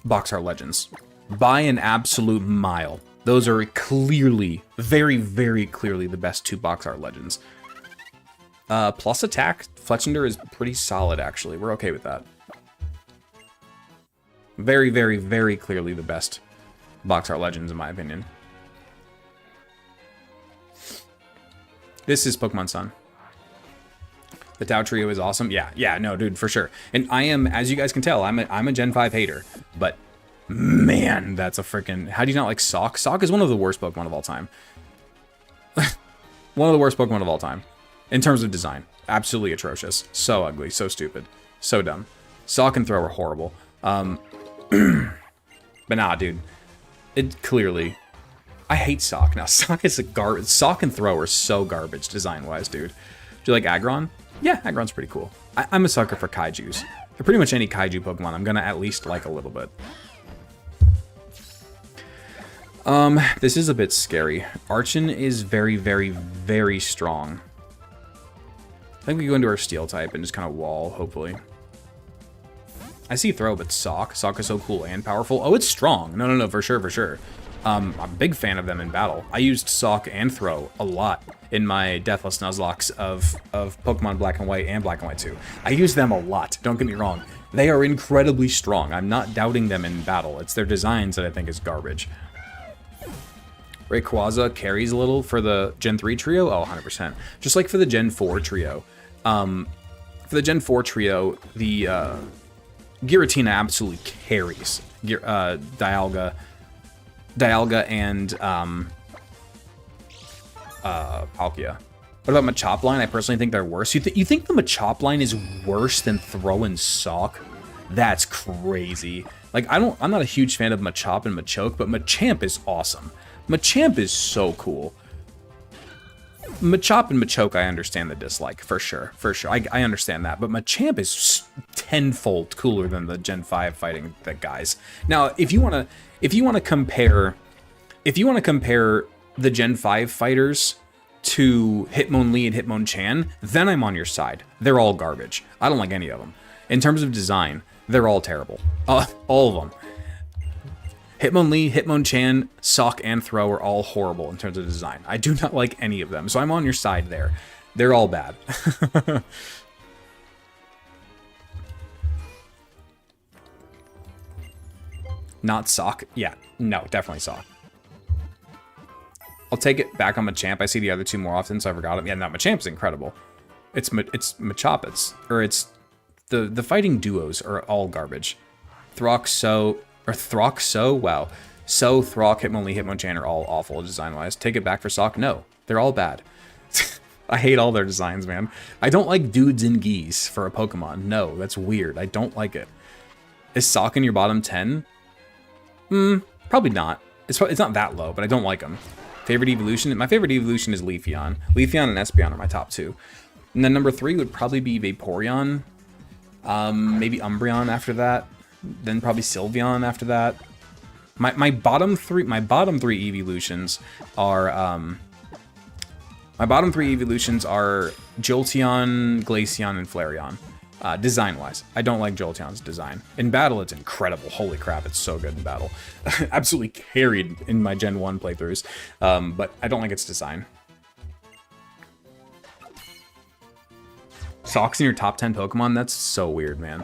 Box Art Legends. By an absolute mile. Those are clearly, very clearly the best two Box Art Legends. Plus attack, Fletchinder is pretty solid, actually. We're okay with that. Very clearly the best Box Art Legends, in my opinion. This is Pokemon Sun. The Tao Trio is awesome. Yeah, no, dude, for sure. And I am, as you guys can tell, I'm a Gen 5 hater. But, man, that's a freaking... How do you not like Sawk? Sawk is one of the worst Pokemon of all time. One of the worst Pokemon of all time. In terms of design. Absolutely atrocious. So ugly, so stupid. So dumb. Sawk and Throw are horrible. But nah, dude. It clearly... I hate Sawk. Now, Sawk is a garbage. Sawk and Throw are so garbage design-wise, dude. Do you like Aggron? Yeah, Aggron's pretty cool. I'm a sucker for Kaijus. pretty much any kaiju Pokemon I'm gonna at least like a little bit. This is a bit scary. Archon is very, very, very strong. I think we go into our Steel type and just kind of wall, hopefully. I see Throw, but Sock. Sock is so cool and powerful. Oh, it's strong. No, no, no, for sure, for sure. I'm a big fan of them in battle. I used Sock and Throw a lot in my Deathless Nuzlocks of Pokemon Black and White and Black and White 2. I use them a lot, don't get me wrong. They are incredibly strong. I'm not doubting them in battle. It's their designs that I think is garbage. Rayquaza carries a little for the Gen 3 trio. Oh, 100%. Just like for the Gen 4 trio. For the Gen 4 trio, the Giratina absolutely carries Dialga and Palkia. What about Machop line? I personally think they're worse. You think the Machop line is worse than Throw and Sock? That's crazy. Like, I'm not a huge fan of Machop and Machoke, but Machamp is awesome. Machamp is so cool. Machop and Machoke, I understand the dislike, for sure, for sure. I understand that, but Machamp is tenfold cooler than the Gen 5 fighting the guys. Now, if you wanna compare the Gen 5 fighters to Hitmonlee and Hitmonchan, then I'm on your side. They're all garbage. I don't like any of them. In terms of design, they're all terrible. All of them. Hitmonlee, Hitmonchan, Sock, and Throw are all horrible in terms of design. I do not like any of them, so I'm on your side there. They're all bad. Not Sock? Yeah, no, definitely Sock. I'll take it back on Machamp. I see the other two more often, so I forgot it. Yeah, no, Machamp's incredible. It's Machop. It's the fighting duos are all garbage. Throck, So, wow. So, Throck, Hitmonlee, Hitmonchan are all awful design-wise. Take it back for Sock? No, they're all bad. I hate all their designs, man. I don't like dudes in geese for a Pokemon. No, that's weird. I don't like it. Is Sock in your bottom 10? Probably not. It's not that low, but I don't like them. Favorite evolution? My favorite evolution is Leafeon. Leafeon and Espeon are my top two. And then number 3 would probably be Vaporeon. Maybe Umbreon after that. Then probably Sylveon after that. My bottom three evolutions are Jolteon, Glaceon, and Flareon. Design-wise, I don't like Jolteon's design. In battle, it's incredible. Holy crap, it's so good in battle. Absolutely carried in my Gen 1 playthroughs, but I don't like its design. Sock's in your top 10 Pokemon? That's so weird, man.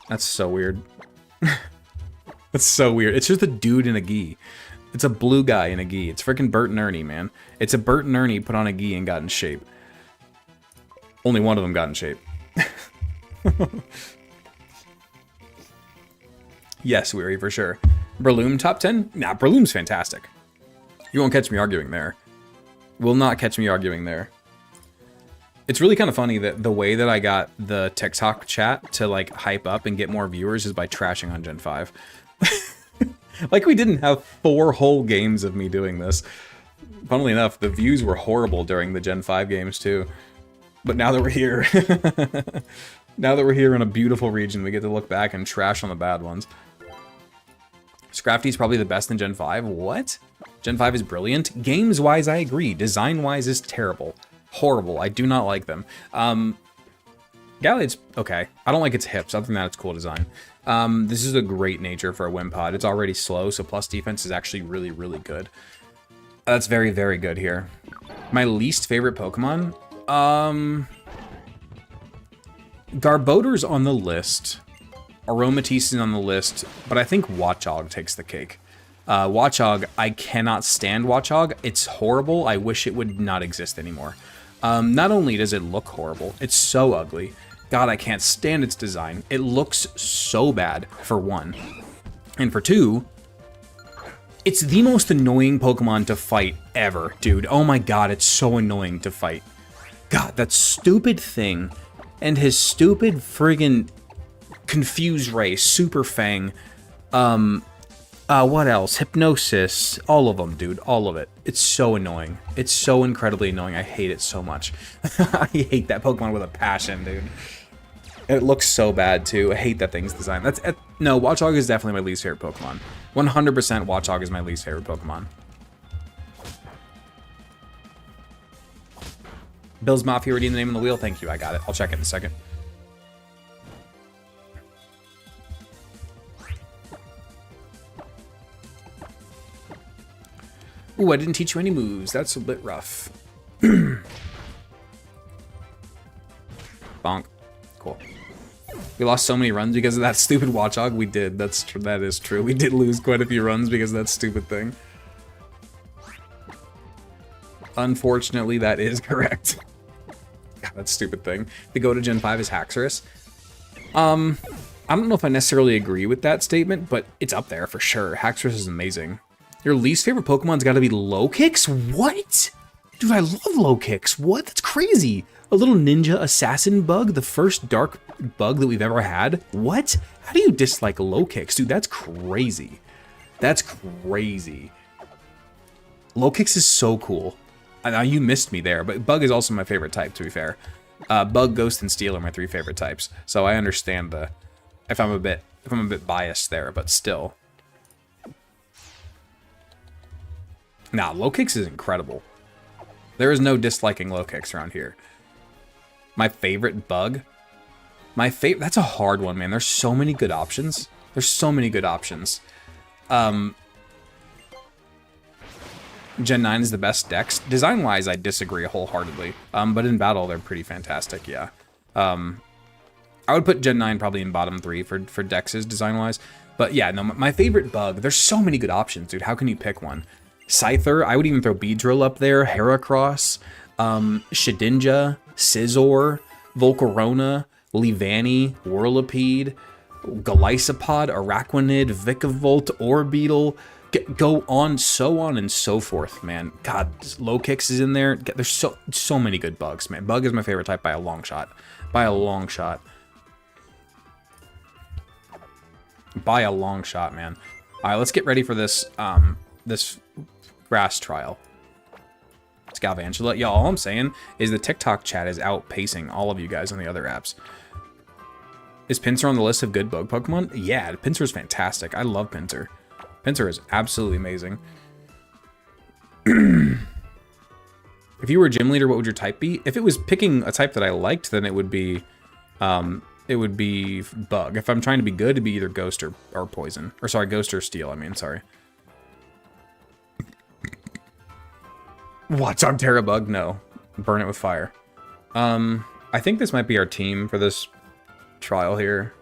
That's so weird. That's so weird. It's just a dude in a gi. It's a blue guy in a gi. It's freaking Bert and Ernie, man. It's a Bert and Ernie put on a gi and got in shape. Only one of them got in shape. Yes, Weary, for sure. Breloom top 10? Nah, Breloom's fantastic. You won't catch me arguing there. Will not catch me arguing there. It's really kind of funny that the way that I got the TikTok chat to like hype up and get more viewers is by trashing on Gen 5. Like we didn't have 4 whole games of me doing this. Funnily enough, the views were horrible during the Gen 5 games too. But now that we're here, now that we're here in a beautiful region, we get to look back and trash on the bad ones. Scrafty's probably the best in Gen 5. What? Gen 5 is brilliant. Games-wise, I agree. Design-wise is terrible. Horrible. I do not like them. Gallade, okay. I don't like its hips. Other than that, it's cool design. This is a great nature for a Wimpod. It's already slow, so plus defense is actually really, really good. That's very, very good here. My least favorite Pokemon? Garbodor's on the list. Aromatisse is on the list, but I think Watchog takes the cake. Watchog, I cannot stand Watchog. It's horrible. I wish it would not exist anymore. Not only does it look horrible, it's so ugly. God, I can't stand its design. It looks so bad, for 1. And for 2, it's the most annoying Pokemon to fight ever, dude. Oh my god, it's so annoying to fight. God, that stupid thing and his stupid friggin' Confuse Ray, Super Fang, what else? Hypnosis, all of them, dude, all of it. It's so annoying. It's so incredibly annoying. I hate it so much. I hate that Pokemon with a passion, dude. It looks so bad too. I hate that thing's design. No, Watchog is definitely my least favorite Pokemon. 100% Watchog is my least favorite Pokemon. Bill's Mafia redeemed the name on the wheel. Thank you. I got it. I'll check it in a second. Ooh, I didn't teach you any moves. That's a bit rough. Bonk. Cool. We lost so many runs because of that stupid Watchog. We did. That is true. We did lose quite a few runs because of that stupid thing. Unfortunately, that is correct. God, that stupid thing. The go to Gen 5 is Haxorus. I don't know if I necessarily agree with that statement, but it's up there for sure. Haxorus is amazing. Your least favorite Pokemon's got to be Low-Kicks? What? Dude, I love Low-Kicks. What? That's crazy. A little ninja assassin bug, the first dark bug that we've ever had. What? How do you dislike Low-Kicks? Dude, that's crazy. That's crazy. Low-Kicks is so cool. Now you missed me there, but Bug is also my favorite type, to be fair. Bug, Ghost, and Steel are my 3 favorite types. So I understand if I'm a bit biased there, but still. Nah, Low-Kicks is incredible. There is no disliking Low-Kicks around here. My favorite Bug? That's a hard one, man. There's so many good options. There's so many good options. Gen 9 is the best dex. Design-wise, I disagree wholeheartedly. But in battle, they're pretty fantastic, yeah. I would put Gen 9 probably in bottom 3 for dexes, design-wise. But yeah, no, my favorite Bug, there's so many good options, dude. How can you pick one? Scyther, I would even throw Beedrill up there, Heracross, Shedinja, Scizor, Volcarona, Leavanny, Whirlipede, Golisopod, Araquanid, Vikavolt, Orbeetle, go on and so forth, man. God, Low-Kicks is in there. There's so many good bugs, man. Bug is my favorite type by a long shot. By a long shot. By a long shot, man. All right, let's get ready for this this grass trial. It's Galvantula. Yeah, all I'm saying is the TikTok chat is outpacing all of you guys on the other apps. Is Pinsir on the list of good bug Pokemon? Yeah, Pinsir is fantastic. I love Pinsir. Pinsir is absolutely amazing. If you were a gym leader, what would your type be? If it was picking a type that I liked, then it would be bug. If I'm trying to be good, it'd be either ghost or poison. Or sorry, ghost or steel, I mean, sorry. What's on Terrabug? No. Burn it with fire. I think this might be our team for this trial here.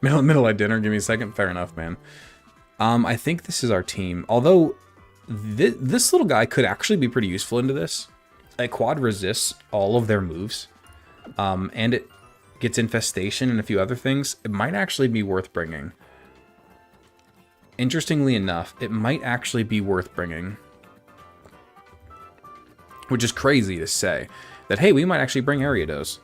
Middle at dinner, give me a second. Fair enough, man. I think this is our team. Although, this little guy could actually be pretty useful into this. A quad resists all of their moves. And it gets infestation and a few other things. It might actually be worth bringing. Interestingly enough, it might actually be worth bringing. Which is crazy to say. That, hey, we might actually bring Ariados.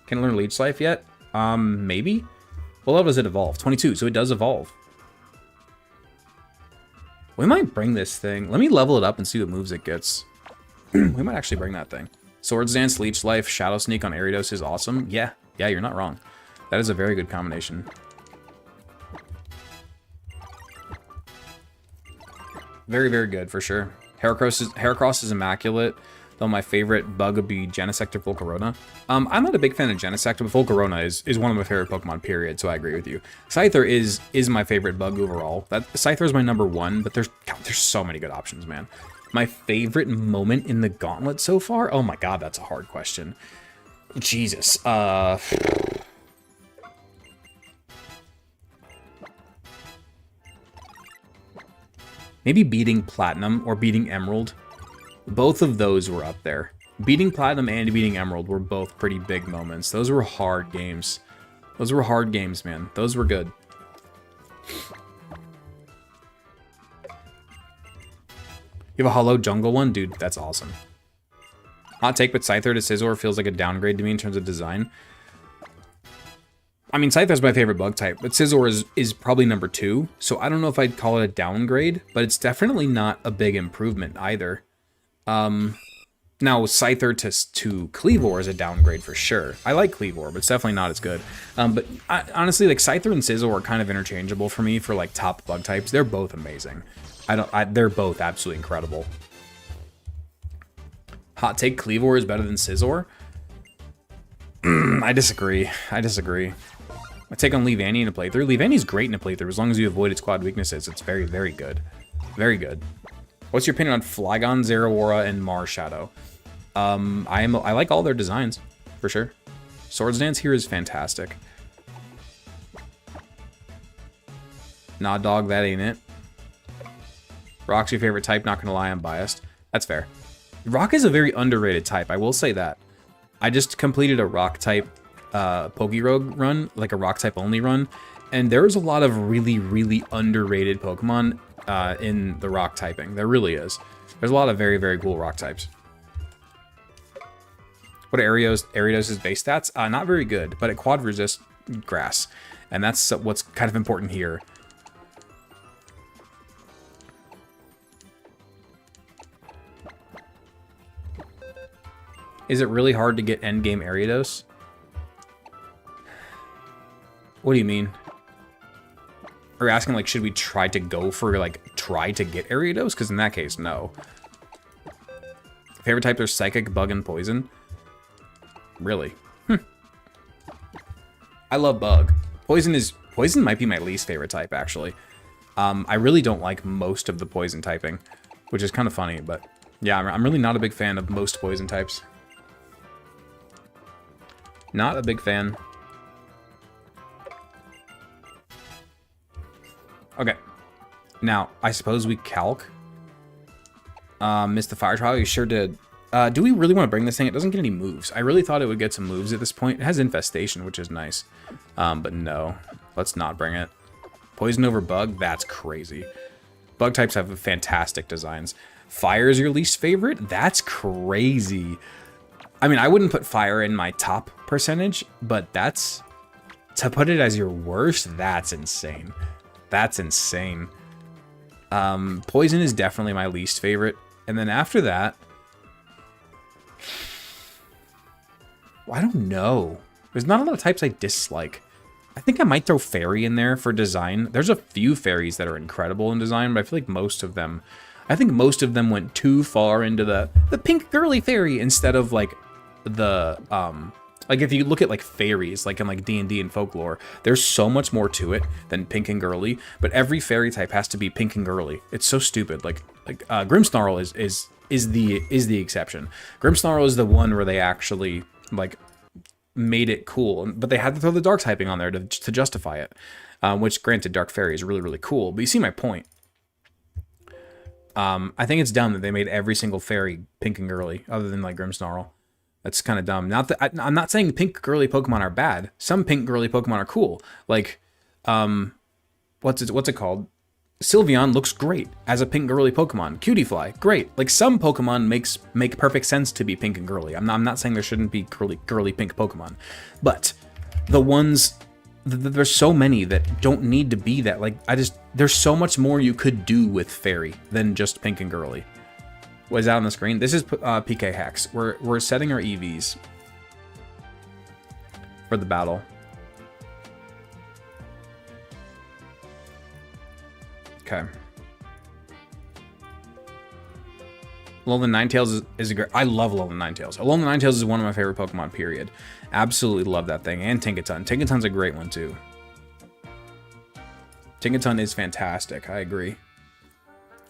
Can it learn Leech Life yet? Maybe? What level does it evolve? 22, so it does evolve. We might bring this thing. Let me level it up and see what moves it gets. We might actually bring that thing. Swords Dance, Leech Life, Shadow Sneak on Ariados is awesome. Yeah, you're not wrong. That is a very good combination. Very, very good, for sure. Heracross is immaculate, though my favorite bug would be Genesect or Volcarona. I'm not a big fan of Genesect, but Volcarona is one of my favorite Pokemon, period, so I agree with you. Scyther is my favorite bug overall. Scyther is my number 1, but there's so many good options, man. My favorite moment in the Gauntlet so far? Oh my god, that's a hard question. Jesus. Maybe beating Platinum or beating Emerald. Both of those were up there. Beating Platinum and beating Emerald were both pretty big moments. Those were hard games. Those were hard games, man. Those were good. You have a hollow jungle one? Dude, that's awesome. Hot take, but Scyther to Scizor feels like a downgrade to me in terms of design. I mean, Scyther's my favorite bug type, but Scizor is probably number 2, so I don't know if I'd call it a downgrade, but it's definitely not a big improvement either. Yeah, Now, Scyther to Cleavor is a downgrade for sure. I like Cleavor, but it's definitely not as good. But honestly, like Scyther and Sizzle are kind of interchangeable for me for like top bug types. They're both amazing. They're both absolutely incredible. Hot take: Cleavor is better than Scizor. I disagree. I take on Leavanny in a playthrough. Leavanny's great in a playthrough as long as you avoid its quad weaknesses. It's very, very good. Very good. What's your opinion on Flygon, Zeraora, and Marshadow? I like all their designs, for sure. Swords Dance here is fantastic. Nah, dog, that ain't it. Rock's your favorite type, not gonna lie, I'm biased. That's fair. Rock is a very underrated type, I will say that. I just completed a rock type Pokerogue run, like a rock type only run, and there's a lot of really, really underrated Pokemon in the rock typing. There really is. There's a lot of very, very cool rock types. What are Ariados' base stats? Not very good, but it quad resists grass, and that's what's kind of important here. Is it really hard to get endgame Ariados? What do you mean? Are you asking, like, should we try to go for, like, try to get Ariados? Because in that case, no. Favorite types are Psychic, Bug, and Poison. Really? I love Bug. Poison might be my least favorite type, actually. I really don't like most of the Poison typing, which is kind of funny, but yeah, I'm really not a big fan of most Poison types. Not a big fan. Okay. Now, I suppose we calc. Missed the fire trial. You sure did. Do we really want to bring this thing? It doesn't get any moves. I really thought it would get some moves at this point. It has infestation, which is nice. But no. Let's not bring it. Poison over bug? That's crazy. Bug types have fantastic designs. Fire is your least favorite? That's crazy. I mean, I wouldn't put fire in my top percentage, but that's... To put it as your worst? That's insane. That's insane. Poison is definitely my least favorite. And then after that... Well, I don't know. There's not a lot of types I dislike. I think I might throw Fairy in there for design. There's a few fairies that are incredible in design, but I feel like most of them... I think most of them went too far into the pink girly fairy instead of, like, the... Like, if you look at, like, fairies, like in, like, D&D and folklore, there's so much more to it than pink and girly, but every fairy type has to be pink and girly. It's so stupid. Like Grimmsnarl is the exception. Grimmsnarl is the one where they actually, like, made it cool, but they had to throw the dark typing on there to justify it, which, granted, dark fairy is really, really cool, but you see my point. I think it's dumb that they made every single fairy pink and girly, other than, like, Grimmsnarl. That's kind of dumb. Not that I'm not saying pink girly Pokemon are bad. Some pink girly Pokemon are cool. Like, what's it called? Sylveon looks great as a pink girly Pokemon. Cutiefly, great. Like, some Pokemon make perfect sense to be pink and girly. I'm not saying there shouldn't be girly pink Pokemon, but the ones there's so many that don't need to be that. Like, there's so much more you could do with fairy than just pink and girly. What is that on the screen? This is PK Hex. We're setting our EVs for the battle. Okay. Alolan Ninetales is a great... I love Alolan Ninetales. Alolan Ninetales is one of my favorite Pokemon, period. Absolutely love that thing. And Tinkaton. Tinkaton's a great one, too. Tinkaton is fantastic. I agree.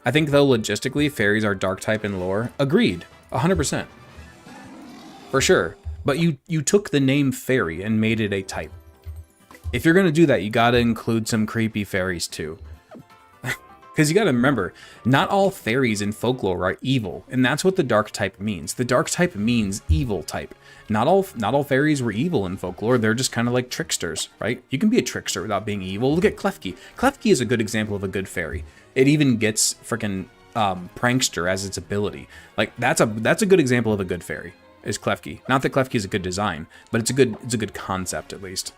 I think, though, logistically, fairies are dark type in lore. Agreed. 100%. For sure. But you took the name fairy and made it a type. If you're going to do that, you got to include some creepy fairies, too. Because you got to remember, not all fairies in folklore are evil, and that's what the dark type means. The dark type means evil type. Not all fairies were evil in folklore. They're just kind of like tricksters, right? You can be a trickster without being evil. Look at Klefki. Klefki is a good example of a good fairy. It even gets freaking prankster as its ability. Like, that's a good example of a good fairy, is Klefki. Not that Klefki is a good design, but it's a good concept, at least.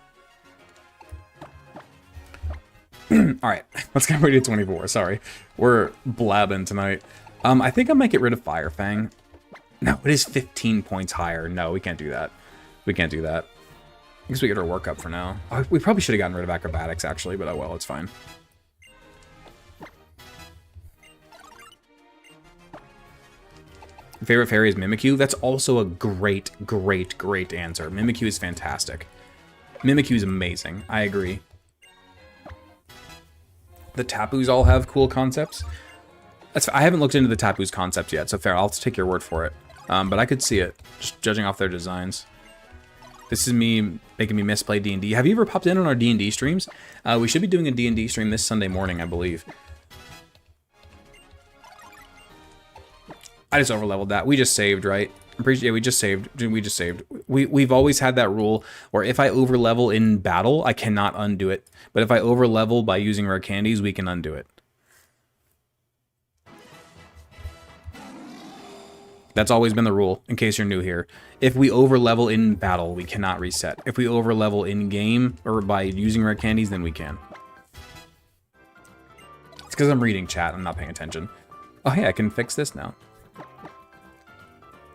All right, let's get ready to 24. Sorry, we're blabbing tonight. I think I might get rid of Fire Fang. No, it is 15 points higher. No, we can't do that. We can't do that. I guess we get our work up for now. Oh, we probably should have gotten rid of acrobatics, actually, but oh well, it's fine. Favorite fairy is Mimikyu. That's also a great, great, great answer. Mimikyu is fantastic. Mimikyu is amazing. I agree. The Tapus all have cool concepts. I haven't looked into the Tapu's concept yet, so fair. I'll take your word for it. But I could see it, just judging off their designs. This is me making me misplay D&D. Have you ever popped in on our D&D streams? We should be doing a D&D stream this Sunday morning, I believe. I just overleveled that. We just saved, right? I'm pretty sure, yeah, we just saved. We just saved. We've always had that rule where if I overlevel in battle, I cannot undo it. But if I overlevel by using rare candies, we can undo it. That's always been the rule, in case you're new here. If we overlevel in battle, we cannot reset. If we overlevel in game or by using rare candies, then we can. It's because I'm reading chat. I'm not paying attention. Oh, hey, I can fix this now.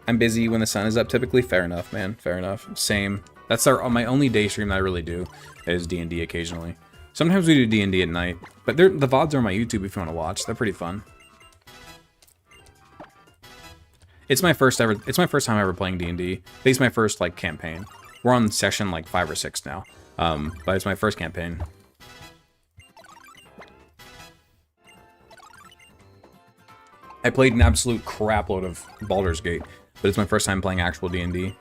I'm busy when the sun is up typically. Fair enough, man. Fair enough. Same. That's my only day stream that I really do is D&D occasionally. Sometimes we do D&D at night, but the VODs are on my YouTube if you want to watch. They're pretty fun. It's my first time ever playing D&D. It's my first like campaign. We're on session like 5 or 6 now. But it's my first campaign. I played an absolute crapload of Baldur's Gate, but it's my first time playing actual D&D.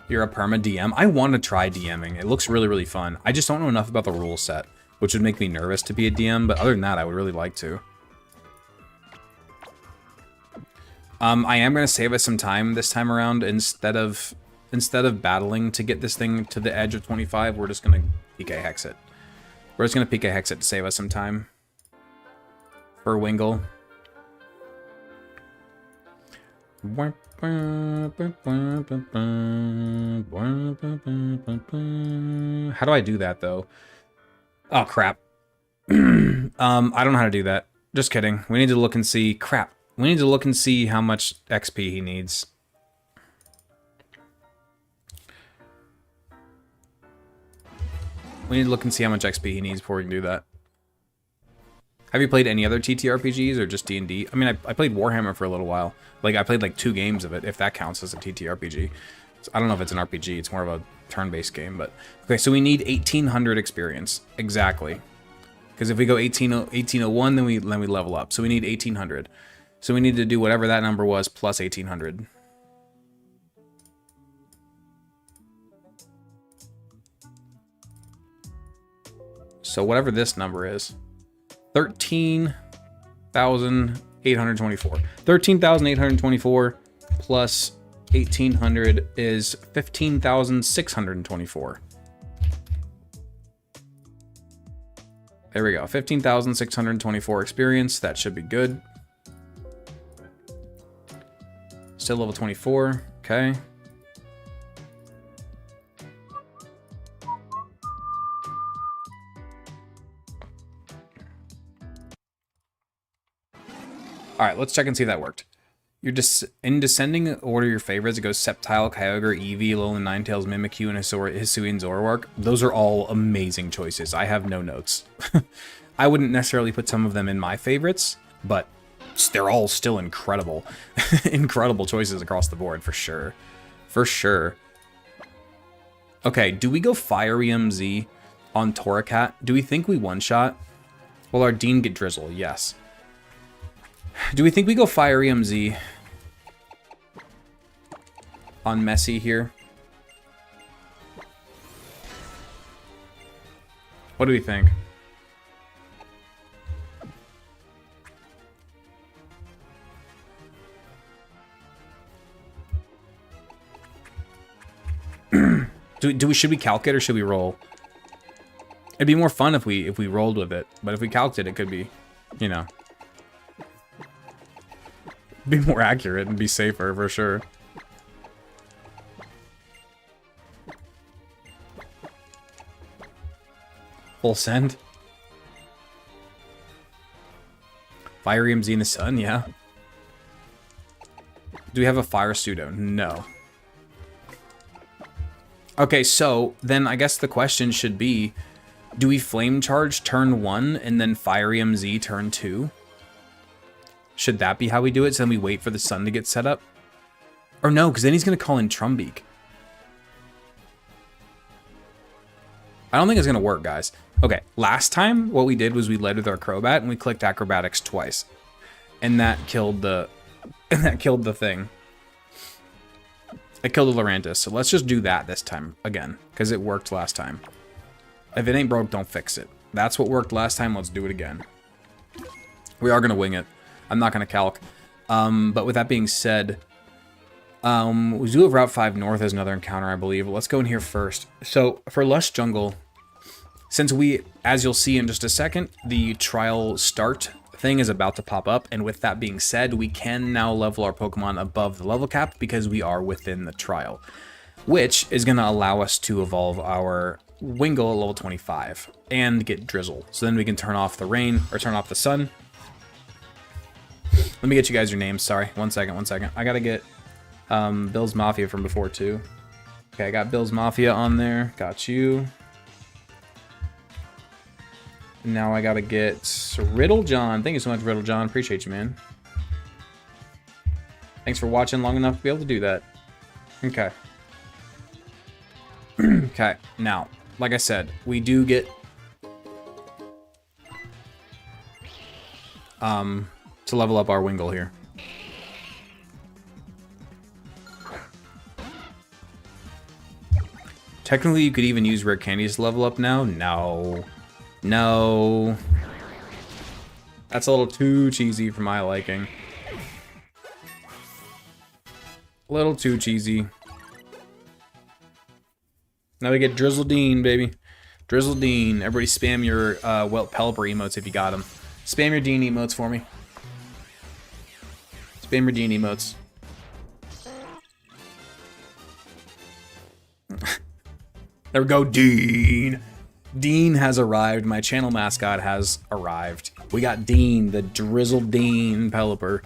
You're a perma DM? I want to try DMing. It looks really, really fun. I just don't know enough about the rule set, which would make me nervous to be a DM, but other than that, I would really like to. I am going to save us some time this time around. Instead of battling to get this thing to the edge of 25, we're just going to PK Hex it. We're just going to PK Hex it to save us some time. For Wingle. How do I do that, though? Oh, crap. I don't know how to do that. Just kidding. We need to look and see. Crap. We need to look and see how much XP he needs. We need to look and see how much XP he needs before we can do that. Have you played any other TTRPGs or just D&D? I mean, I played Warhammer for a little while. Like, I played like 2 games of it, if that counts as a TTRPG. So I don't know if it's an RPG. It's more of a turn-based game, but... Okay, so we need 1,800 experience. Exactly. Because if we go 1801, then we level up. So we need 1,800. So we need to do whatever that number was plus 1,800. So whatever this number is, 13,824. 13,824 plus 1,800 is 15,624. There we go. 15,624 experience. That should be good. Still level 24. Okay. All right, let's check and see if that worked. You're just in descending order your favorites. It goes Sceptile, Kyogre, Eevee, Alolan Ninetales, Mimikyu, and Hisuian Zoroark. Those are all amazing choices. I have no notes. I wouldn't necessarily put some of them in my favorites, but they're all still incredible. Incredible choices across the board, for sure. For sure. Okay, do we go Fiery MZ on Torracat? Do we think we one-shot? Will our Dean get Drizzle? Yes. Do we think we go Fiery MZ on Messi here? What do we think? Should we calc it or should we roll? It'd be more fun if we rolled with it, but if we calced it, it could be, you know, be more accurate and be safer for sure. Full send. Fiery MZ in the sun, yeah. Do we have a fire pseudo? No. Okay, so then I guess the question should be, do we flame charge turn 1 and then fire EMZ turn 2? Should that be how we do it? So then we wait for the sun to get set up? Or no, because then he's going to call in Trumbeak. I don't think it's going to work, guys. Okay, last time what we did was we led with our Crobat and we clicked Acrobatics twice. And that killed the... And that killed the thing. It killed the Lurantis. So let's just do that this time again. Because it worked last time. If it ain't broke, don't fix it. That's what worked last time. Let's do it again. We are going to wing it. I'm not going to calc. But with that being said... we do have Route 5 North as another encounter, I believe. Let's go in here first. So, for Lush Jungle, since we, as you'll see in just a second, the trial start thing is about to pop up, and with that being said, we can now level our Pokemon above the level cap because we are within the trial, which is going to allow us to evolve our Wingull at level 25 and get Drizzle. So then we can turn off the rain, or turn off the sun. Let me get you guys your names, sorry. One second. I gotta get... Bill's Mafia from before too. Okay, I got Bill's Mafia on there. Got you. Now I gotta get Riddle John. Thank you so much, Riddle John. Appreciate you, man. Thanks for watching long enough to be able to do that. Okay. Okay, now, like I said, we do get to level up our Wingull here. Technically, you could even use rare candies to level up now. No. No. That's a little too cheesy for my liking. A little too cheesy. Now we get Drizzledine, baby. Drizzledine. Everybody spam your Pelipper emotes if you got them. Spam your Dean emotes for me. Spam your Dean emotes. There we go, Dean. Dean has arrived. My channel mascot has arrived. We got Dean, the Drizzled Dean Pelipper.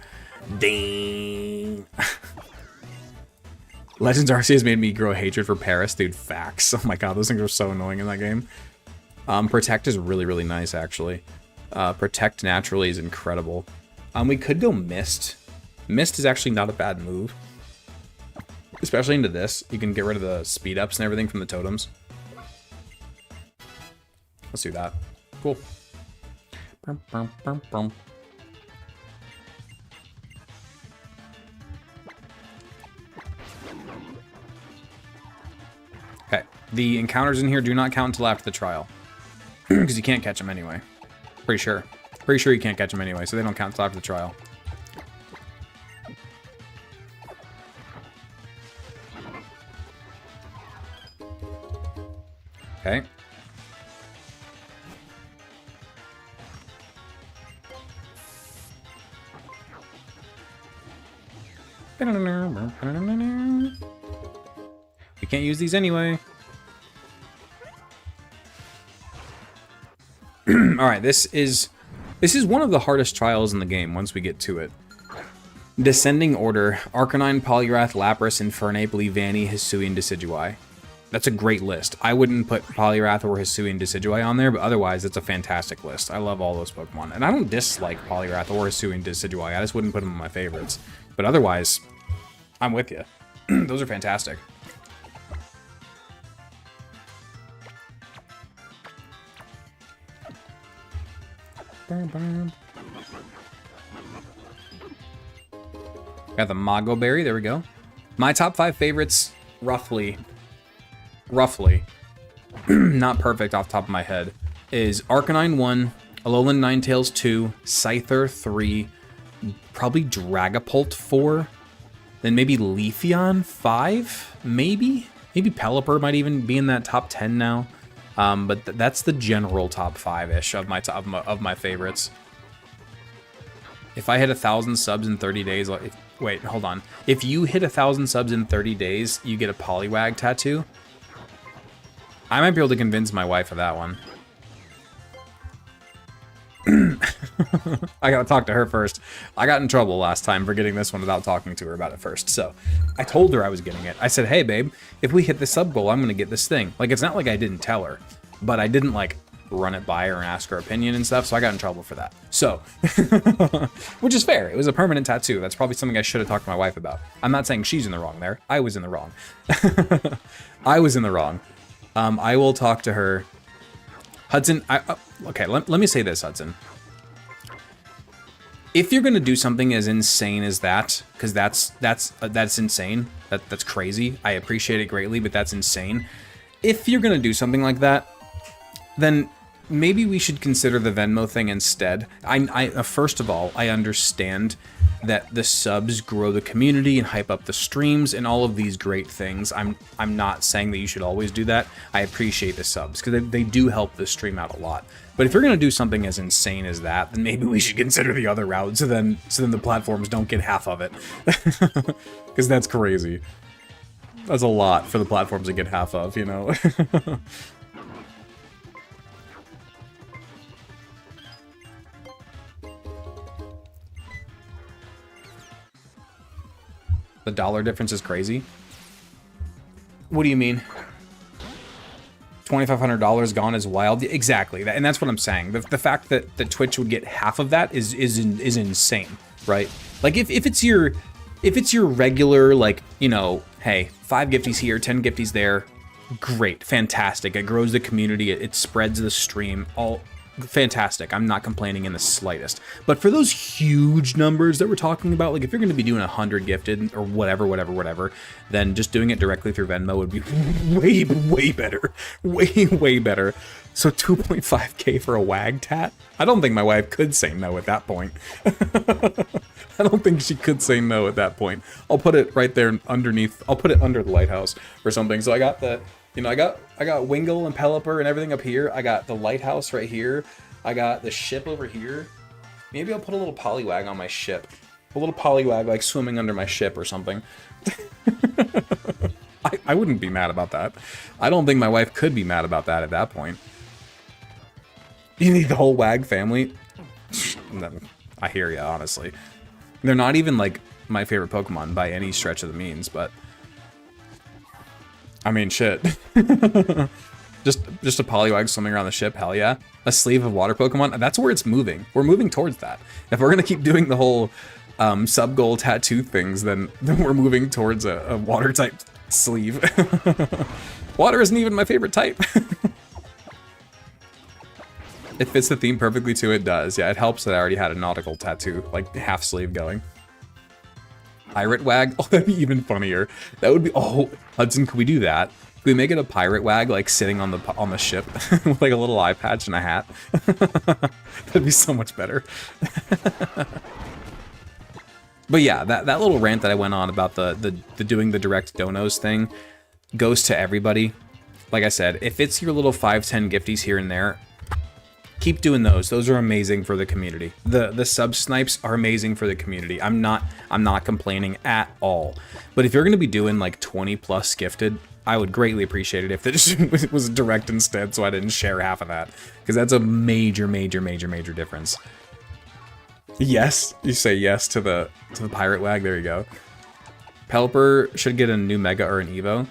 Dean. Legends Arceus has made me grow hatred for Paris, dude. Facts. Oh my god, those things are so annoying in that game. Protect is really, really nice, actually. Protect naturally is incredible. We could go Mist. Mist is actually not a bad move. Especially into this. You can get rid of the speed ups and everything from the totems. Let's do that. Cool. Okay. The encounters in here do not count until after the trial. Because you can't catch them anyway. Pretty sure. Pretty sure you can't catch them anyway, so they don't count until after the trial. Okay. We can't use these anyway. Alright, this is one of the hardest trials in the game once we get to it. Descending order: Arcanine, Poliwrath, Lapras, Infernape, Leavanny, Hisuian, Decidueye. That's a great list. I wouldn't put Poliwrath or Hisuian Decidueye on there, but otherwise, it's a fantastic list. I love all those Pokemon. And I don't dislike Poliwrath or Hisuian Decidueye. I just wouldn't put them in my favorites. But otherwise, I'm with you. Those are fantastic. Got the Mago Berry. There we go. My top 5 favorites, roughly, not perfect off the top of my head, is Arcanine 1, Alolan Ninetales 2, Scyther 3, probably Dragapult 4, then maybe Leafeon 5, maybe Pelipper might even be in that top 10 now. But that's the general top 5-ish of my favorites. If I hit 1,000 subs in 30 days, wait, hold on. If you hit 1,000 subs in 30 days, you get a Poliwag tattoo. I might be able to convince my wife of that one. I gotta talk to her first. I got in trouble last time for getting this one without talking to her about it first. So I told her I was getting it. I said, hey babe, if we hit the sub goal, I'm gonna get this thing. Like, it's not like I didn't tell her, but I didn't like run it by her and ask her opinion and stuff. So I got in trouble for that. So, which is fair. It was a permanent tattoo. That's probably something I should have talked to my wife about. I'm not saying she's in the wrong there. I was in the wrong. I was in the wrong. I will talk to her. Hudson, okay, let me say this, Hudson. If you're gonna do something as insane as that, because that's insane. That's crazy. I appreciate it greatly, but that's insane. If you're gonna do something like that, then maybe we should consider the Venmo thing instead. First of all, I understand that the subs grow the community and hype up the streams and all of these great things. I'm not saying that you should always do that. I appreciate the subs because they do help the stream out a lot. But if you're gonna do something as insane as that, then maybe we should consider the other route so then the platforms don't get half of it. Because that's crazy. That's a lot for the platforms to get half of, you know? The dollar difference is crazy. What do you mean? $2,500 gone is wild. Exactly, and that's what I'm saying. The fact that Twitch would get half of that is insane, right? Like if it's your regular, like, you know, hey, 5 gifties here, 10 gifties there, great, fantastic. It grows the community, it spreads the stream, all fantastic. I'm not complaining in the slightest. But for those huge numbers that we're talking about, like if you're going to be doing 100 gifted or whatever, then just doing it directly through Venmo would be way better. Way better. So 2.5K for a wag tat? I don't think my wife could say no at that point. I don't think she could say no at that point. I'll put it right there underneath. I'll put it under the lighthouse or something. So I got the, you know, I got Wingle and Pelipper and everything up here. I got the lighthouse right here. I got the ship over here. Maybe I'll put a little polywag on my ship. A little polywag like swimming under my ship or something. I wouldn't be mad about that. I don't think my wife could be mad about that at that point. You need the whole wag family? I hear ya, honestly. They're not even like my favorite Pokemon by any stretch of the means, but I mean, shit. just a Poliwag swimming around the ship, hell yeah. A sleeve of water Pokemon, that's where it's moving. We're moving towards that. If we're gonna keep doing the whole sub-goal tattoo things, then we're moving towards a water-type sleeve. Water isn't even my favorite type. It fits the theme perfectly too, it does. Yeah, it helps that I already had a nautical tattoo, like half sleeve going. Pirate wag? Oh, that'd be even funnier. That would be, oh, Hudson, could we do that? Could we make it a pirate wag, like sitting on the ship with like a little eye patch and a hat? That'd be so much better. But yeah, that little rant that I went on about the doing the direct donos thing goes to everybody. Like I said, if it's your little 5-10 gifties here and there, keep doing those. Those are amazing for the community. The sub snipes are amazing for the community. I'm not complaining at all. But if you're gonna be doing like 20 plus gifted, I would greatly appreciate it if it was direct instead, so I didn't share half of that, because that's a major difference. Yes, you say yes to the pirate wag. There you go. Pelipper should get a new Mega or an Evo.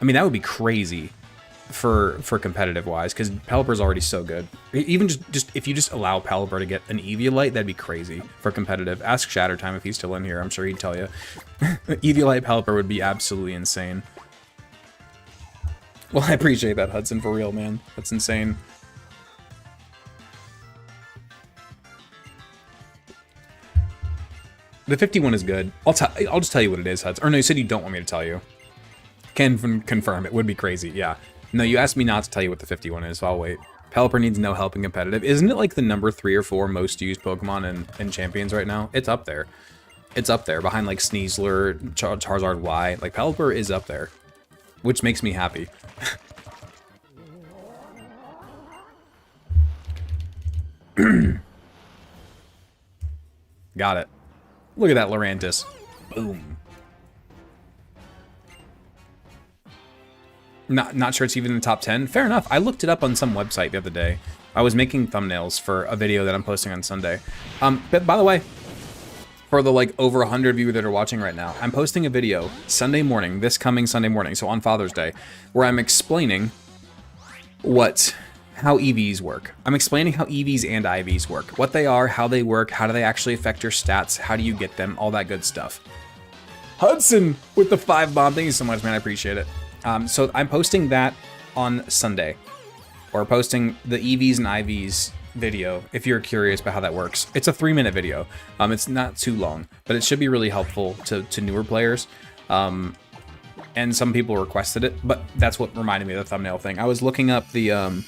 I mean, that would be crazy for competitive wise, because Pelipper's already so good. Even just if you just allow Pelipper to get an Eviolite, that'd be crazy for competitive. Ask Shattertime if he's still in here. I'm sure he'd tell you. Eviolite Pelipper would be absolutely insane. Well, I appreciate that, Hudson, for real, man. That's insane. The 51 is good. I'll just tell you what it is, Hudson. Or no, you said you don't want me to tell you. Can confirm. It would be crazy, yeah. No, you asked me not to tell you what the 51 is, so I'll wait. Pelipper needs no help in competitive. Isn't it like the number 3 or 4 most used Pokemon in Champions right now? It's up there. It's up there, behind like Sneasler, Charizard Y. Like, Pelipper is up there, which makes me happy. Got it. Look at that Lurantis. Boom. Not sure it's even in the top 10. Fair enough. I looked it up on some website the other day. I was making thumbnails for a video that I'm posting on Sunday. But by the way, for the like over 100 of you that are watching right now, I'm posting a video Sunday morning, this coming Sunday morning, so on Father's Day, where I'm explaining how EVs work. I'm explaining how EVs and IVs work, what they are, how they work, how do they actually affect your stats, how do you get them, all that good stuff. Hudson with the 5 bomb. Thank you so much, man. I appreciate it. So I'm posting that on Sunday, or posting the EVs and IVs video if you're curious about how that works. It's a 3-minute video. It's not too long, but it should be really helpful to newer players. And some people requested it, but that's what reminded me of the thumbnail thing. I was looking up the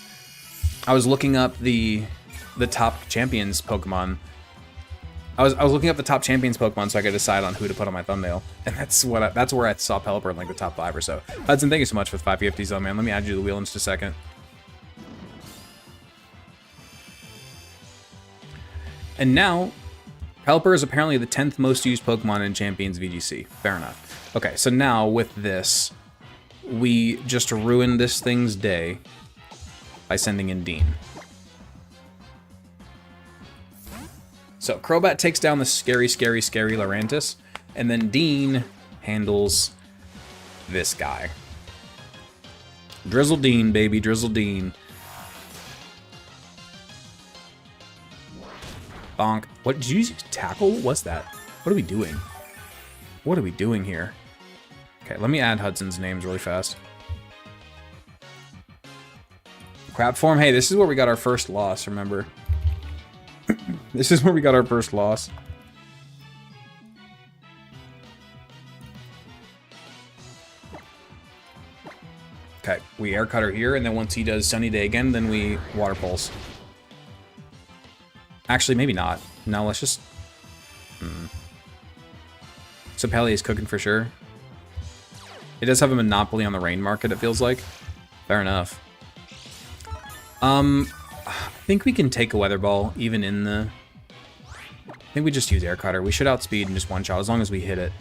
top champions Pokemon. I was looking up the top champions Pokemon so I could decide on who to put on my thumbnail, and that's where I saw Pelipper in like the top 5 or so. Hudson, thank you so much for the 5 gifties though, man. Let me add you to the wheel in just a second. And now, Pelipper is apparently the 10th most used Pokemon in Champions VGC. Fair enough. Okay, so now with this, we just ruined this thing's day by sending in Dean. So Crobat takes down the scary Lurantis, and then Dean handles this guy. Drizzle Dean, baby, Drizzle Dean. Bonk. What, did you use tackle? What's that? What are we doing? What are we doing here? Okay, let me add Hudson's names really fast. Crap form. Hey, this is where we got our first loss, remember? This is where we got our first loss. Okay, we air cutter here, and then once he does Sunny Day again, then we water pulse. Actually, maybe not. No, let's just... So Pelly is cooking for sure. It does have a monopoly on the rain market, it feels like. Fair enough. I think we can take a Weather Ball, even in the... I think we just use Air Cutter. We should outspeed and just one-shot, as long as we hit it.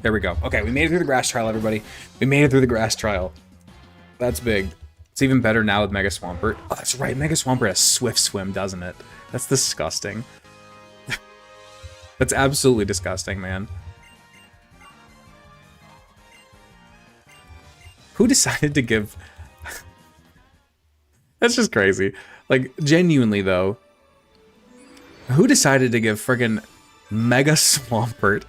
There we go. Okay, we made it through the grass trial, everybody. We made it through the grass trial. That's big. It's even better now with Mega Swampert. Oh, that's right. Mega Swampert has Swift Swim, doesn't it? That's disgusting. That's absolutely disgusting, man. Who decided to give... That's just crazy. Like, genuinely, though. Who decided to give friggin' Mega Swampert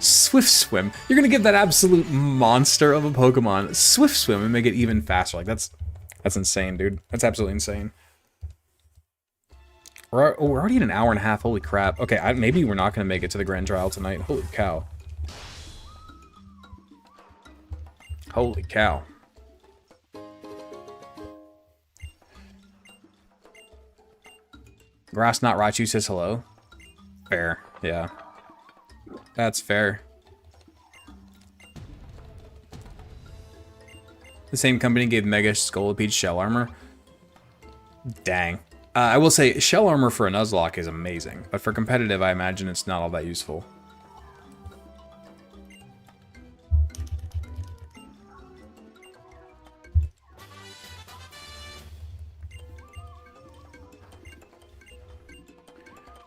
Swift Swim? You're gonna give that absolute monster of a Pokemon Swift Swim and make it even faster. Like, that's insane, dude. That's absolutely insane. We're already in an hour and a half. Holy crap. Okay, maybe we're not gonna make it to the Grand Trial tonight. Holy cow. Holy cow. Grass Not Raichu says hello. Fair, yeah. That's fair. The same company gave Mega Scolipede shell armor. Dang. I will say, shell armor for a Nuzlocke is amazing, but for competitive, I imagine it's not all that useful.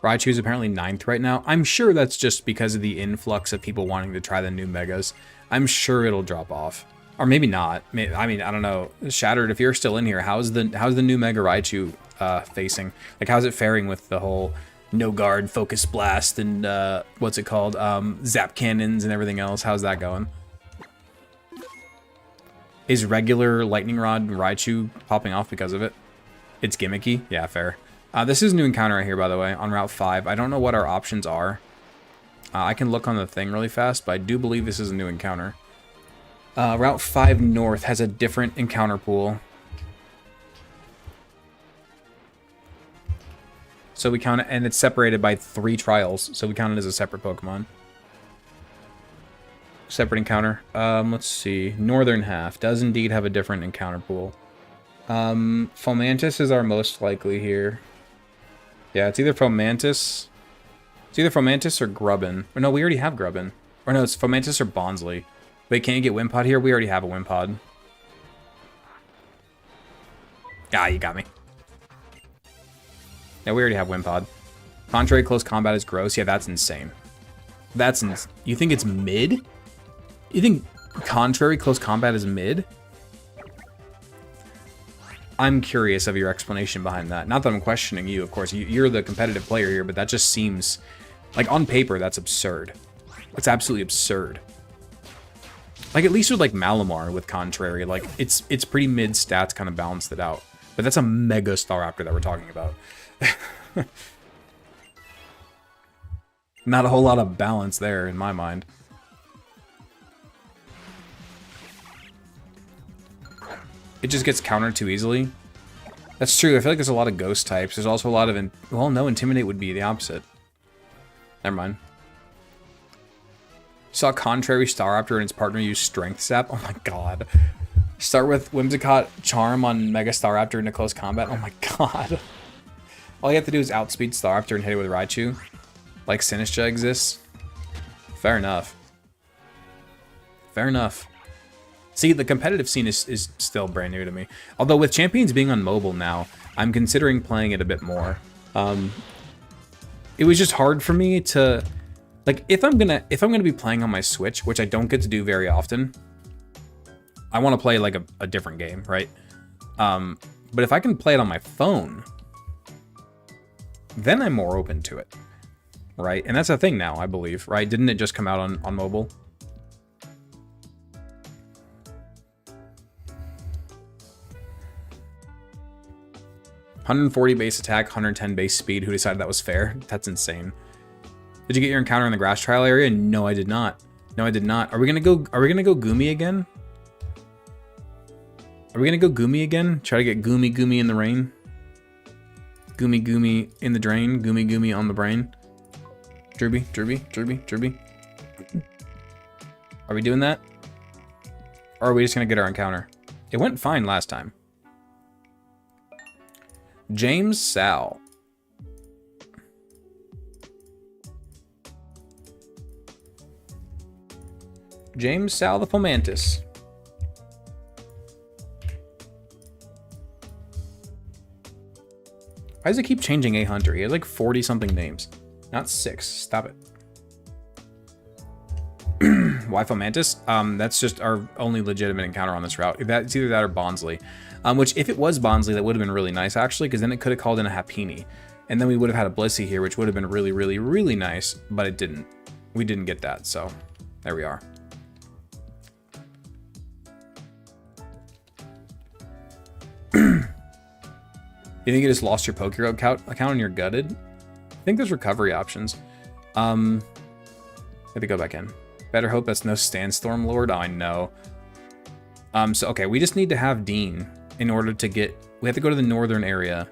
Raichu is apparently 9th right now. I'm sure that's just because of the influx of people wanting to try the new Megas. I'm sure it'll drop off. Or maybe not. I mean, I don't know. Shattered, if you're still in here, how's the new Mega Raichu facing? Like, how's it faring with the whole no guard, focus blast, and what's it called? Zap cannons and everything else? How's that going? Is regular Lightning Rod Raichu popping off because of it? It's gimmicky? Yeah, fair. This is a new encounter right here, by the way, on Route 5. I don't know what our options are. I can look on the thing really fast, but I do believe this is a new encounter. Route 5 North has a different encounter pool. So we count it, and it's separated by 3 trials, so we count it as a separate Pokemon. Separate encounter. Let's see. Northern half does indeed have a different encounter pool. Fomantis is our most likely here. Yeah, it's either Fomantis. It's either Fomantis or Grubbin. Or no, we already have Grubbin. Or no, it's Fomantis or Bonsly. Wait, can't you get Wimpod here? We already have a Wimpod. Ah, you got me. Yeah, we already have Wimpod. Contrary close combat is gross. Yeah, that's insane. That's You think it's mid? You think contrary close combat is mid? I'm curious of your explanation behind that. Not that I'm questioning you, of course. You're the competitive player here, but that just seems... Like, on paper, that's absurd. That's absolutely absurd. Like, at least with, like, Malamar with Contrary, like, it's pretty mid stats kind of balanced it out. But that's a Mega Staraptor that we're talking about. Not a whole lot of balance there, in my mind. It just gets countered too easily. That's true. I feel like there's a lot of ghost types. There's also a lot of... Well, no, Intimidate would be the opposite. Never mind. Saw Contrary Staraptor and its partner use Strength Sap. Oh my god. Start with Whimsicott Charm on Mega Staraptor into close combat. Oh my god. All you have to do is outspeed Staraptor and hit it with Raichu. Like Sinistcha exists. Fair enough. Fair enough. See, the competitive scene is still brand new to me. Although with Champions being on mobile now, I'm considering playing it a bit more. It was just hard for me to, like, if I'm gonna be playing on my Switch, which I don't get to do very often, I want to play like a different game, right? But if I can play it on my phone, then I'm more open to it, right? And that's a thing now, I believe, right? Didn't it just come out on mobile? $140 base attack, 110 base speed. Who decided that was fair? That's insane. Did you get your encounter in the grass trial area? No, I did not. No, I did not. Are we gonna go Goomy again? Are we gonna go Goomy again? Try to get Goomy in the rain? Goomy in the drain? Goomy on the brain? Drooby. Are we doing that? Or are we just gonna get our encounter? It went fine last time. James Sal. James Sal the Fomantis. Why does it keep changing A Hunter? He has like 40 something names. Not 6. Stop it. Why Fomantis? That's just our only legitimate encounter on this route. It's either that or Bonsly. Which, if it was Bonsly, that would have been really nice, actually, because then it could have called in a Happiny. And then we would have had a Blissey here, which would have been really, really, really nice, but it didn't. We didn't get that, so there we are. You think you just lost your Poké account and you're gutted? I think there's recovery options. Had to go back in. Better hope that's no Sandstorm Lord. Oh, I know. So, okay, we just need to have Dean in order to get... We have to go to the northern area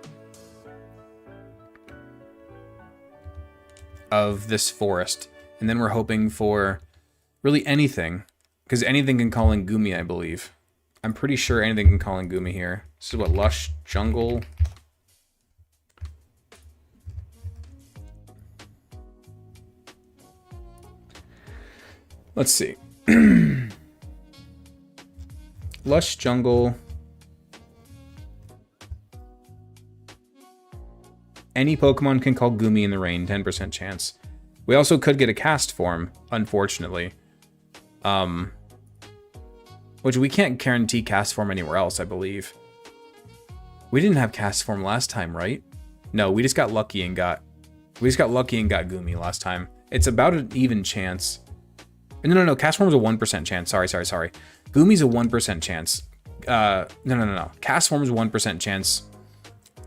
of this forest. And then we're hoping for really anything. Because anything can call in Goomy, I believe. I'm pretty sure anything can call in Goomy here. This is what, Lush Jungle... Let's see. Lush Jungle. Any Pokemon can call Goomy in the rain, 10% chance. We also could get a cast form, unfortunately. Which we can't guarantee cast form anywhere else, I believe. We didn't have cast form last time, right? No, we just got lucky and got Goomy last time. It's about an even chance. No. Cast form is a 1% chance. Sorry. Goomy's a 1% chance. No. Cast form is a 1% chance.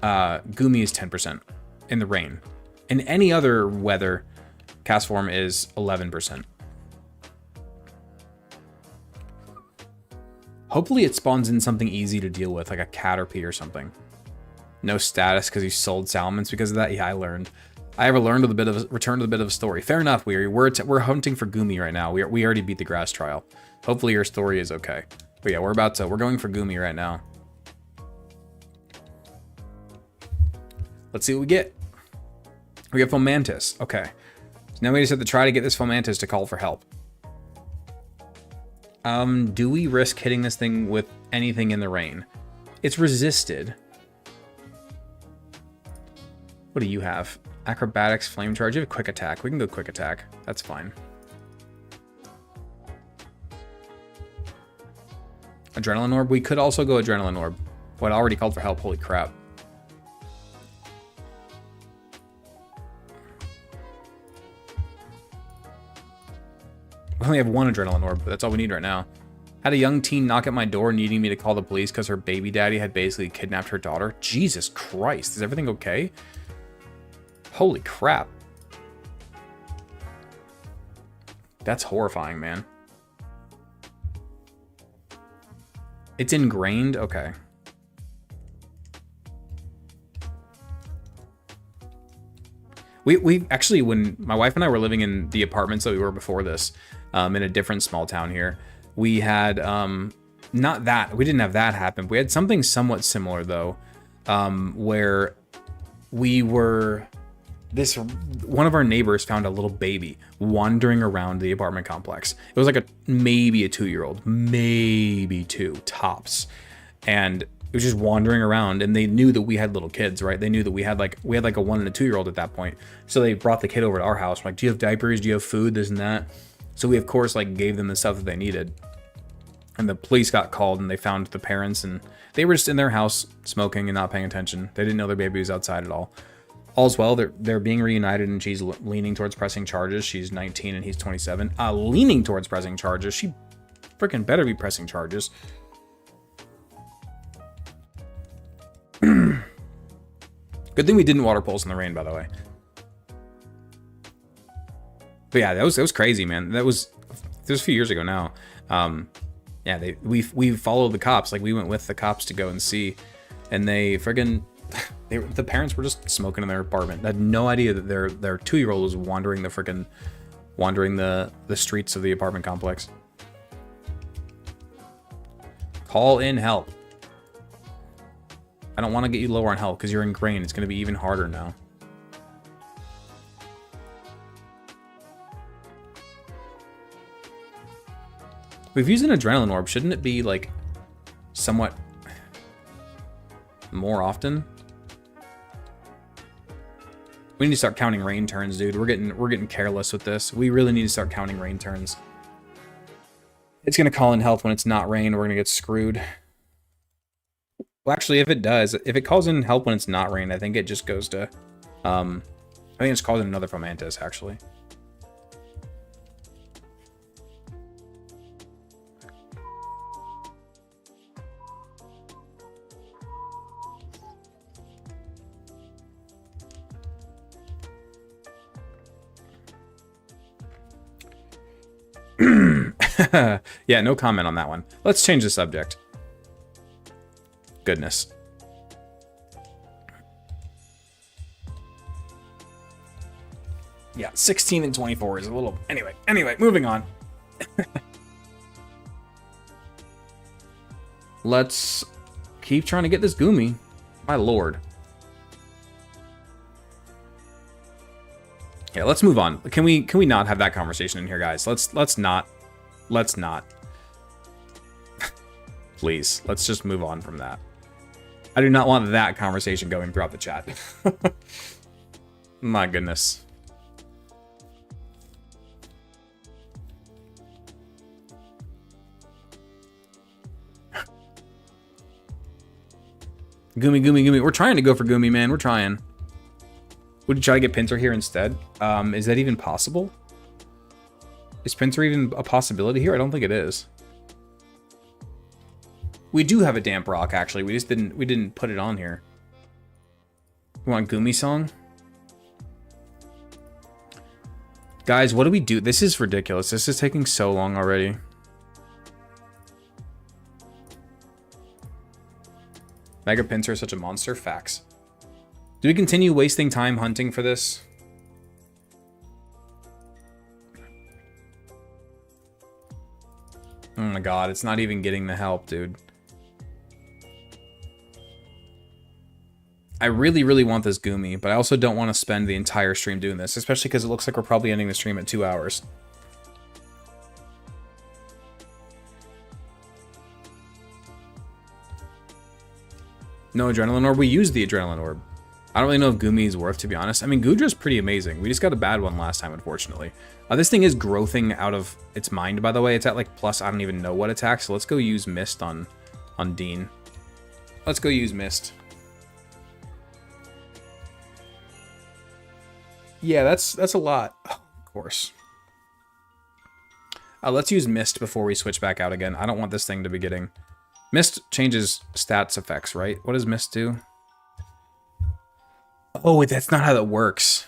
Goomy is 10% in the rain. In any other weather, cast form is 11%. Hopefully it spawns in something easy to deal with, like a Caterpie or something. No status because you sold Salamence because of that. Yeah, I learned. I ever learned with a bit of returned with a bit of a story. Fair enough, we're hunting for Goomy right now. We already beat the grass trial. Hopefully your story is okay. But yeah, we're going for Goomy right now. Let's see what we get. We get Fomantis. Okay. So now we just have to try to get this Fomantis to call for help. Do we risk hitting this thing with anything in the rain? It's resisted. What do you have? Acrobatics, flame charge. You have a quick attack. We can go quick attack. That's fine. Adrenaline orb. We could also go adrenaline orb. What already called for help. Holy crap. We only have one adrenaline orb, but that's all we need right now. Had a young teen knock at my door needing me to call the police because her baby daddy had basically kidnapped her daughter. Jesus Christ. Is everything okay? Holy crap. That's horrifying, man. It's ingrained? Okay. We actually, when my wife and I were living in the apartments that we were before this, in a different small town here, we had, not that, we didn't have that happen. We had something somewhat similar though, where we were, one of our neighbors found a little baby wandering around the apartment complex. It was like maybe a 2-year-old, maybe 2 tops. And it was just wandering around, and they knew that we had little kids, right? They knew that we had like a 1 and a 2-year-old at that point. So they brought the kid over to our house. We're like, do you have diapers? Do you have food? This and that. So we of course like gave them the stuff that they needed. And the police got called and they found the parents, and they were just in their house smoking and not paying attention. They didn't know their baby was outside at all. All's well, they're being reunited, and she's leaning towards pressing charges. She's 19 and he's 27. Leaning towards pressing charges. She freaking better be pressing charges. Good thing we didn't water pulse in the rain, by the way. But yeah, that was crazy, man. That was a few years ago now. Yeah, we followed the cops. Like, we went with the cops to go and see, and they friggin' the parents were just smoking in their apartment. They had no idea that their 2-year-old was wandering the streets of the apartment complex. Call in help. I don't want to get you lower on health because you're ingrained. It's going to be even harder now. We've used an adrenaline orb. Shouldn't it be like somewhat more often? We need to start counting rain turns, dude. We're getting careless with this. We really need to start counting rain turns. It's going to call in health when it's not rain. We're going to get screwed. Well, actually, if it does, if it calls in help when it's not rain, I think it just goes to, I think it's called in another Fomantis, actually. Yeah, no comment on that one. Let's change the subject. Goodness. Yeah, 16 and 24 is a little... Anyway, moving on. Let's keep trying to get this Goomy. My lord. Yeah, let's move on. Can we not have that conversation in here, guys? Let's not. Please, let's just move on from that. I do not want that conversation going throughout the chat. My goodness. Goomy. We're trying to go for Goomy, man. We're trying. Would you try to get Pincer here instead? Is that even possible? Is Pincer even a possibility here? I don't think it is. We do have a damp rock, actually. We didn't put it on here. We want Goomy song? Guys, what do we do? This is ridiculous. This is taking so long already. Mega Pincer is such a monster. Facts. Do we continue wasting time hunting for this? Oh my god, it's not even getting the help, dude. I really want this Goomy, but I also don't want to spend the entire stream doing this, especially because it looks like we're probably ending the stream at 2 hours. No adrenaline orb? We used the adrenaline orb. I don't really know if Gumi is worth, to be honest. I mean, Gudra's pretty amazing. We just got a bad one last time, unfortunately. This thing is growthing out of its mind, by the way. It's at like plus, I don't even know what attack. So let's go use Mist on Dean. Let's go use Mist. Yeah, that's a lot. Oh, of course. Let's use Mist before we switch back out again. I don't want this thing to be getting... Mist changes stats effects, right? What does Mist do? Oh, wait, that's not how that works.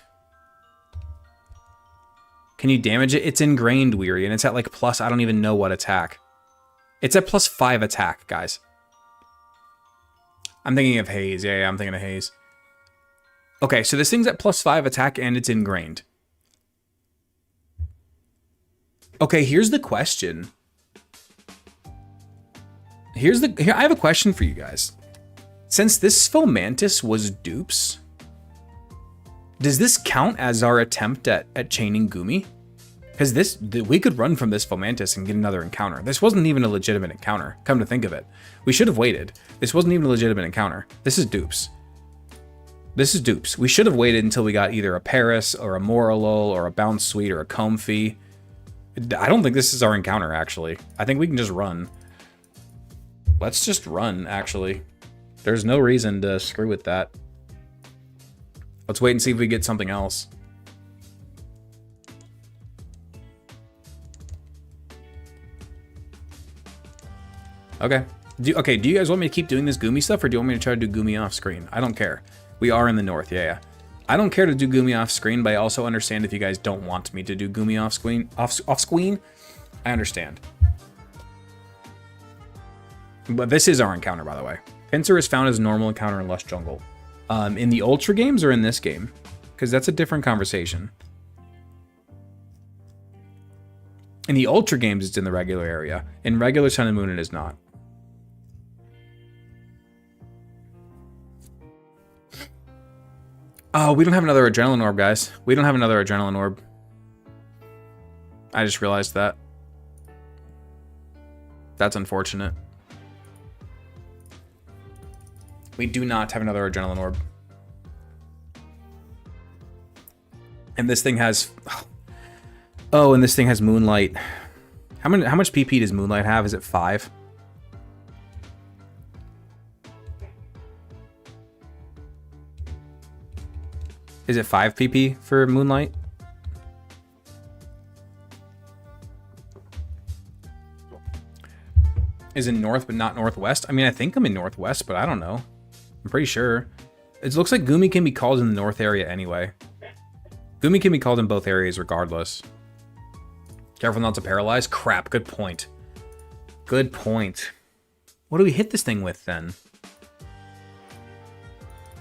Can you damage it? It's ingrained, Weary, and it's at like plus, I don't even know what attack. It's at plus 5 attack, guys. I'm thinking of Haze. Yeah, I'm thinking of Haze. Okay, so this thing's at plus 5 attack and it's ingrained. Okay, here's the question. Here, I have a question for you guys. Since this Fomantis was dupes, does this count as our attempt at chaining Gumi? Because we could run from this Fomantis and get another encounter. This wasn't even a legitimate encounter, come to think of it. We should have waited. This wasn't even a legitimate encounter. This is dupes. This is dupes. We should have waited until we got either a Paris or a Moralol or a Bounce Sweet or a Comfy. I don't think this is our encounter, actually. I think we can just run. Let's just run, actually. There's no reason to screw with that. Let's wait and see if we get something else. Okay. Do you guys want me to keep doing this Gumi stuff, or do you want me to try to do Gumi off screen? I don't care. We are in the north, yeah. I don't care to do Gumi off screen, but I also understand if you guys don't want me to do Gumi off screen. I understand. But this is our encounter, by the way. Pinsir is found as a normal encounter in Lush Jungle. In the Ultra games or in this game? Because that's a different conversation. In the Ultra games, it's in the regular area. In regular Sun and Moon, it is not. Oh, we don't have another Adrenaline Orb, guys. We don't have another Adrenaline Orb. I just realized that. That's unfortunate. We do not have another Adrenaline Orb. And this thing has... Oh, and this thing has Moonlight. How much PP does Moonlight have? Is it 5? Is it 5 PP for Moonlight? Is it north but not northwest? I mean, I think I'm in northwest, but I don't know. I'm pretty sure. It looks like Gumi can be called in the north area anyway. Gumi can be called in both areas regardless. Careful not to paralyze. Crap, good point. Good point. What do we hit this thing with then?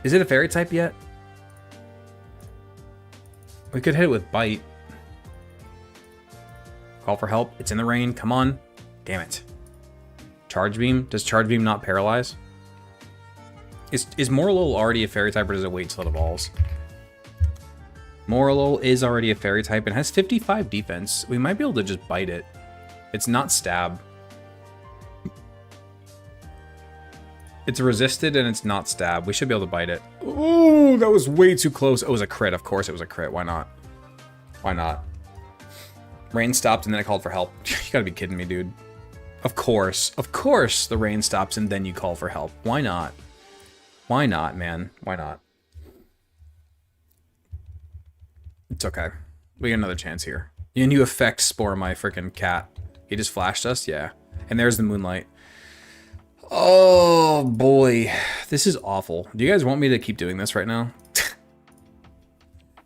Is it a fairy type yet? We could hit it with Bite. Call for help. It's in the rain. Come on. Damn it. Charge Beam. Does Charge Beam not paralyze? Is Moralol already a fairy type, or does it wait till it evolves? Moralol is already a fairy type and has 55 defense. We might be able to just bite it. It's not stab. It's resisted and it's not stab. We should be able to bite it. Oh, that was way too close. Oh, it was a crit. Of course it was a crit. Why not? Why not? Rain stopped and then it called for help. You gotta be kidding me, dude. Of course. Of course the rain stops and then you call for help. Why not? Why not, man? Why not? It's okay. We get another chance here. And you affect Spore my freaking cat. He just flashed us? Yeah. And there's the Moonlight. Oh, boy. This is awful. Do you guys want me to keep doing this right now?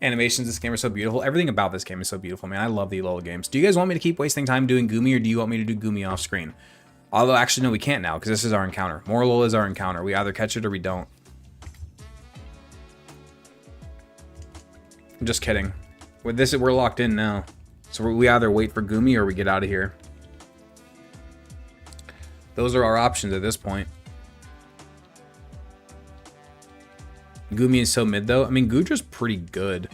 Animations, this game are so beautiful. Everything about this game is so beautiful, man. I love the Alola games. Do you guys want me to keep wasting time doing Gumi, or do you want me to do Gumi off screen? Although, actually, no, we can't now, because this is our encounter. Moralol is our encounter. We either catch it or we don't. I'm just kidding. With this, we're locked in now. So we either wait for Gumi or we get out of here. Those are our options at this point. Gumi is so mid, though. I mean, Gudra's pretty good.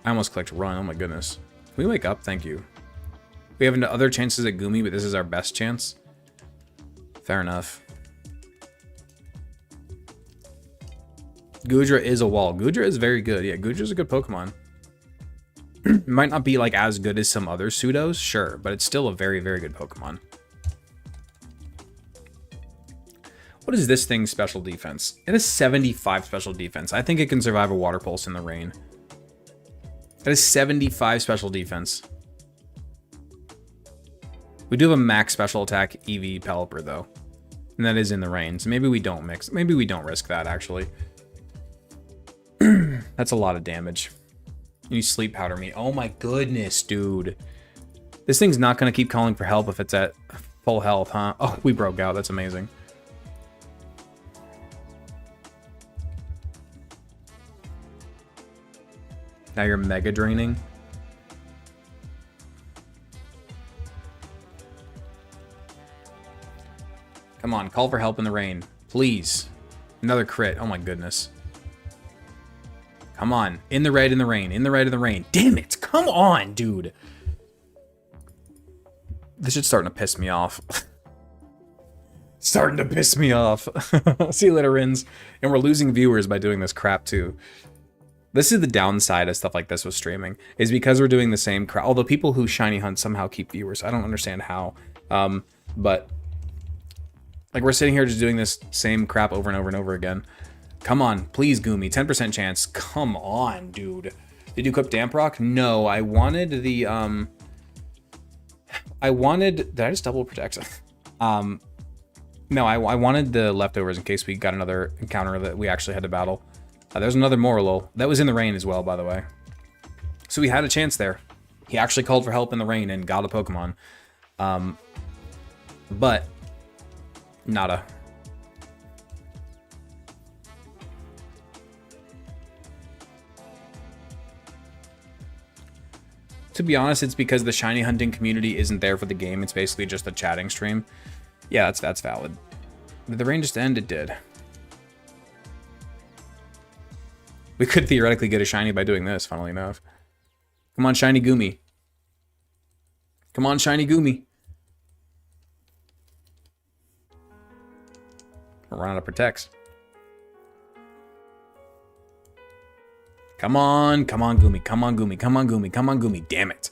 I almost clicked run. Oh, my goodness. Can we wake up? Thank you. We have other chances at Gumi, but this is our best chance. Fair enough. Goodra is a wall. Goodra is very good. Yeah, Goodra's a good Pokemon. Might not be like as good as some other pseudos, sure, but it's still a very, very good Pokemon. What is this thing's special defense? It has 75 special defense. I think it can survive a Water Pulse in the rain. It has 75 special defense. We do have a max special attack EV Pelipper though. And that is in the rain. So maybe we don't mix. Maybe we don't risk that actually. That's a lot of damage. You sleep powder me. Oh my goodness, dude. This thing's not going to keep calling for help if it's at full health, huh? Oh, we broke out. That's amazing. Now you're mega draining. Come on, call for help in the rain. Please. Another crit. Oh my goodness. Come on. In the red, in the rain. In the red, in the rain. Damn it. Come on, dude. This is starting to piss me off. Starting to piss me off. See you later, Rins. And we're losing viewers by doing this crap, too. This is the downside of stuff like this with streaming. Is because we're doing the same crap. Although people who shiny hunt somehow keep viewers. I don't understand how. But... like, we're sitting here just doing this same crap over and over and over again. Come on, please, Goomy. 10% chance. Come on, dude. Did you equip Damp Rock? No, I wanted the, did I just double protect? No, I wanted the leftovers in case we got another encounter that we actually had to battle. There's another Morlul. That was in the rain as well, by the way. So we had a chance there. He actually called for help in the rain and got a Pokemon. But... nada. To be honest, it's because the shiny hunting community isn't there for the game. It's basically just a chatting stream. Yeah, that's valid. Did the rain just end? It did. We could theoretically get a shiny by doing this, funnily enough. Come on, shiny Goomy. Come on, shiny Goomy. We're running out of protects. Come on, come on, Goomy, come on, Goomy, come on, Goomy, come on, Goomy. Damn it.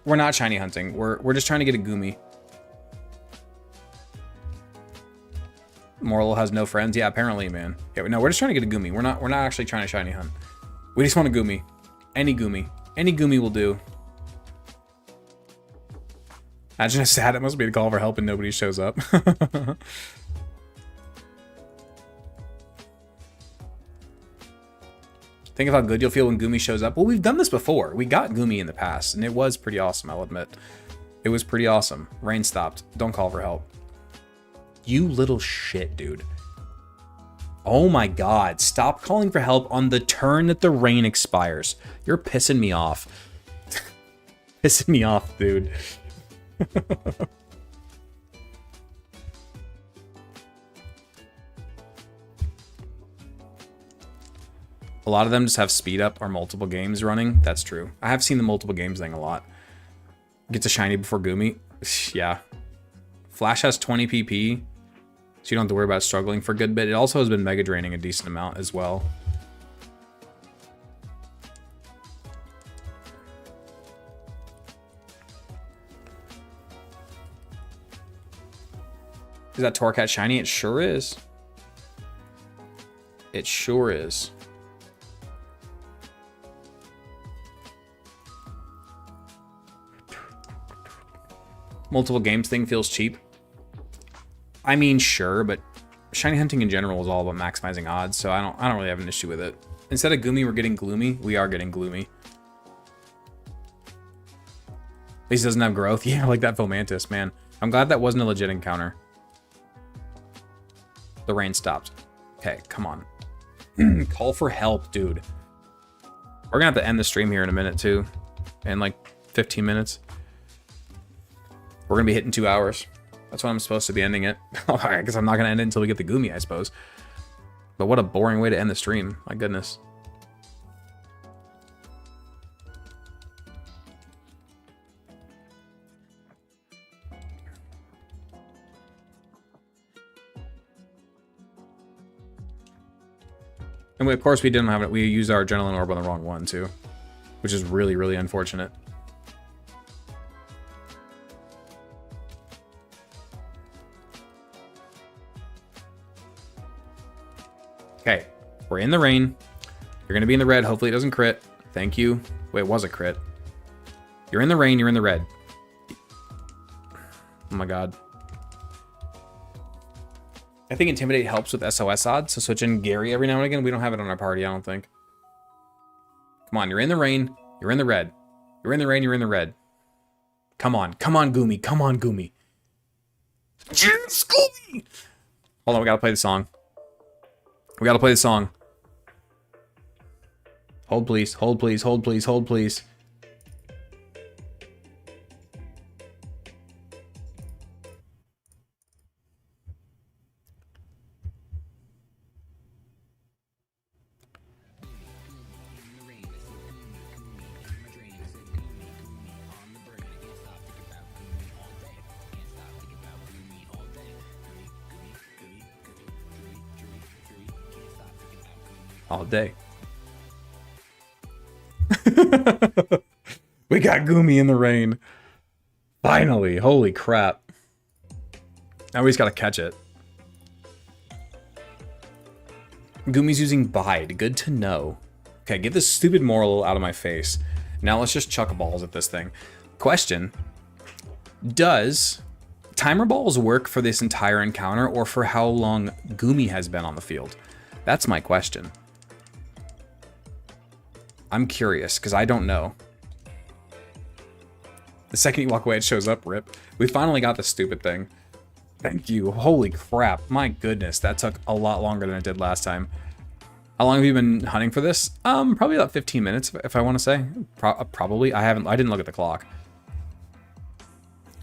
We're not shiny hunting. We're just trying to get a Goomy. Morlul has no friends. Yeah, apparently, man. Yeah, no, we're just trying to get a Goomy. We're not actually trying to shiny hunt. We just want a Goomy. Any Goomy. Any Goomy will do. Imagine how sad it must be to call for help and nobody shows up. Think of how good you'll feel when Goomy shows up. Well, we've done this before. We got Goomy in the past, and it was pretty awesome, I'll admit. It was pretty awesome. Rain stopped. Don't call for help. You little shit, dude. Oh my god. Stop calling for help on the turn that the rain expires. You're pissing me off. Pissing me off, dude. A lot of them just have speed up or multiple games running. That's true. I have seen the multiple games thing a lot. Gets a shiny before Goomy. Yeah. Flash has 20 PP, so you don't have to worry about struggling for a good bit. It also has been mega draining a decent amount as well. Is that Torcat shiny? It sure is. It sure is. Multiple games thing feels cheap. I mean, sure, but shiny hunting in general is all about maximizing odds, so I don't really have an issue with it. Instead of Goomy, we're getting Gloomy. We are getting Gloomy. At least it doesn't have growth. Yeah, like that Fomantis, man. I'm glad that wasn't a legit encounter. The rain stopped. Okay, come on. Call for help, dude. We're gonna have to end the stream here in a minute, too. In like 15 minutes. We're gonna be hitting 2 hours. That's when I'm supposed to be ending it. I guess I'm not gonna end it until we get the Goomy, I suppose. But what a boring way to end the stream. My goodness. And of course we didn't have it. We used our adrenaline orb on the wrong one too, which is really, really unfortunate. Okay, we're in the rain. You're going to be in the red. Hopefully it doesn't crit. Thank you. Wait, it was a crit. You're in the rain. You're in the red. Oh my god. I think Intimidate helps with SOS odds, so switch in Gary every now and again. We don't have it on our party, I don't think. Come on, you're in the rain. You're in the red. You're in the rain. You're in the red. Come on. Come on, Goomy. Come on, Goomy. Yes, Goomy! Hold on, we gotta play the song. We gotta play the song. Hold please, hold please, hold please, hold please. All day. We got Goomy in the rain. Finally. Holy crap. Now we just gotta catch it. Goomy's using Bide. Good to know. Okay, get this stupid moral out of my face. Now let's just chuck balls at this thing. Question. Does timer balls work for this entire encounter or for how long Goomy has been on the field? That's my question. I'm curious, because I don't know. The second you walk away, it shows up, rip. We finally got this stupid thing. Thank you. Holy crap. My goodness, that took a lot longer than it did last time. How long have you been hunting for this? Probably about 15 minutes, if I want to say. Probably. I didn't look at the clock.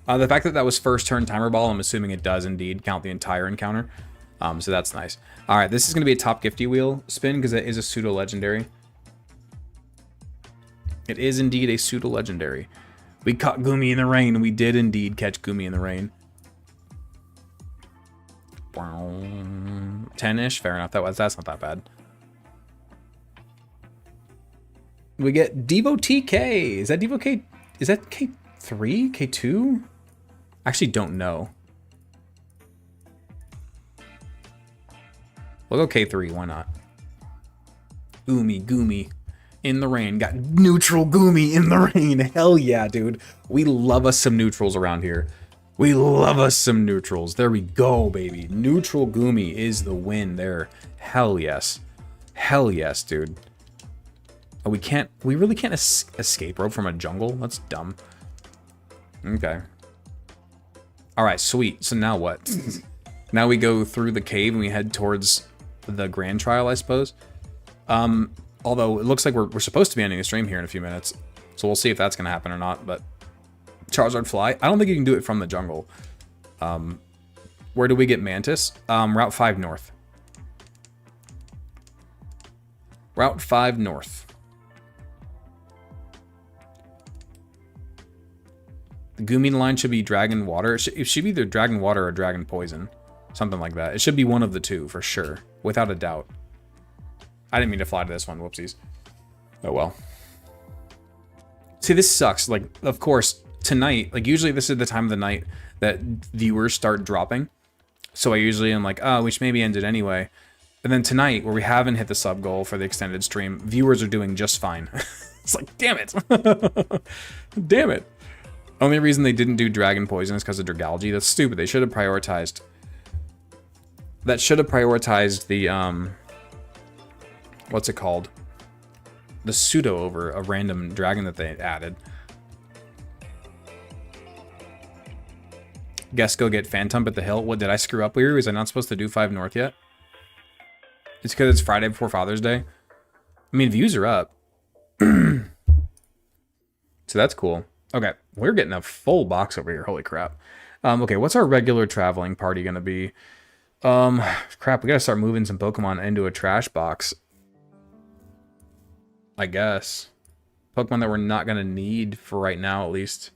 The fact that that was first turn timer ball, I'm assuming it does indeed count the entire encounter. So that's nice. All right, this is going to be a top gifty wheel spin, because it is a pseudo-legendary. It is indeed a pseudo-legendary. We caught Goomy in the rain. We did indeed catch Goomy in the rain. 10-ish? Fair enough. That's not that bad. We get Devo TK. Is that Devo K? Is that K3? K2? I actually don't know. We'll go K3. Why not? Goomy. In the rain. Got neutral Goomy in the rain. Hell yeah, dude. We love us some neutrals around here. We love us some neutrals. There we go, baby. Neutral Goomy is the win there. Hell yes. Hell yes, dude. Oh, we really can't escape rope from a jungle? That's dumb. Okay. Alright, sweet. So now what? Now we go through the cave and we head towards the grand trial, I suppose. Although it looks like we're supposed to be ending the stream here in a few minutes. So we'll see if that's going to happen or not. But Charizard Fly, I don't think you can do it from the jungle. Where do we get Mantis? Route 5 north. Route 5 north. The Goomy line should be Dragon Water. It should be either Dragon Water or Dragon Poison. Something like that. It should be one of the two for sure. Without a doubt. I didn't mean to fly to this one. Whoopsies. Oh well. See, this sucks. Like, of course, tonight, like usually this is the time of the night that viewers start dropping. So I usually am like, oh, we should maybe end it anyway. And then tonight, where we haven't hit the sub goal for the extended stream, viewers are doing just fine. It's like, damn it. Damn it. Only reason they didn't do Dragon Poison is because of Dragalge. That's stupid. They should have prioritized. That should have prioritized the, what's it called? The pseudo over a random dragon that they added. Guess go get Phantom at the hill. What, did I screw up here? Was I not supposed to do 5 north yet? It's because it's Friday before Father's Day. I mean, views are up. So that's cool. Okay, we're getting a full box over here. Holy crap. Okay, what's our regular traveling party gonna be? Crap, we gotta start moving some Pokemon into a trash box. I guess. Pokemon that we're not gonna need for right now, at least.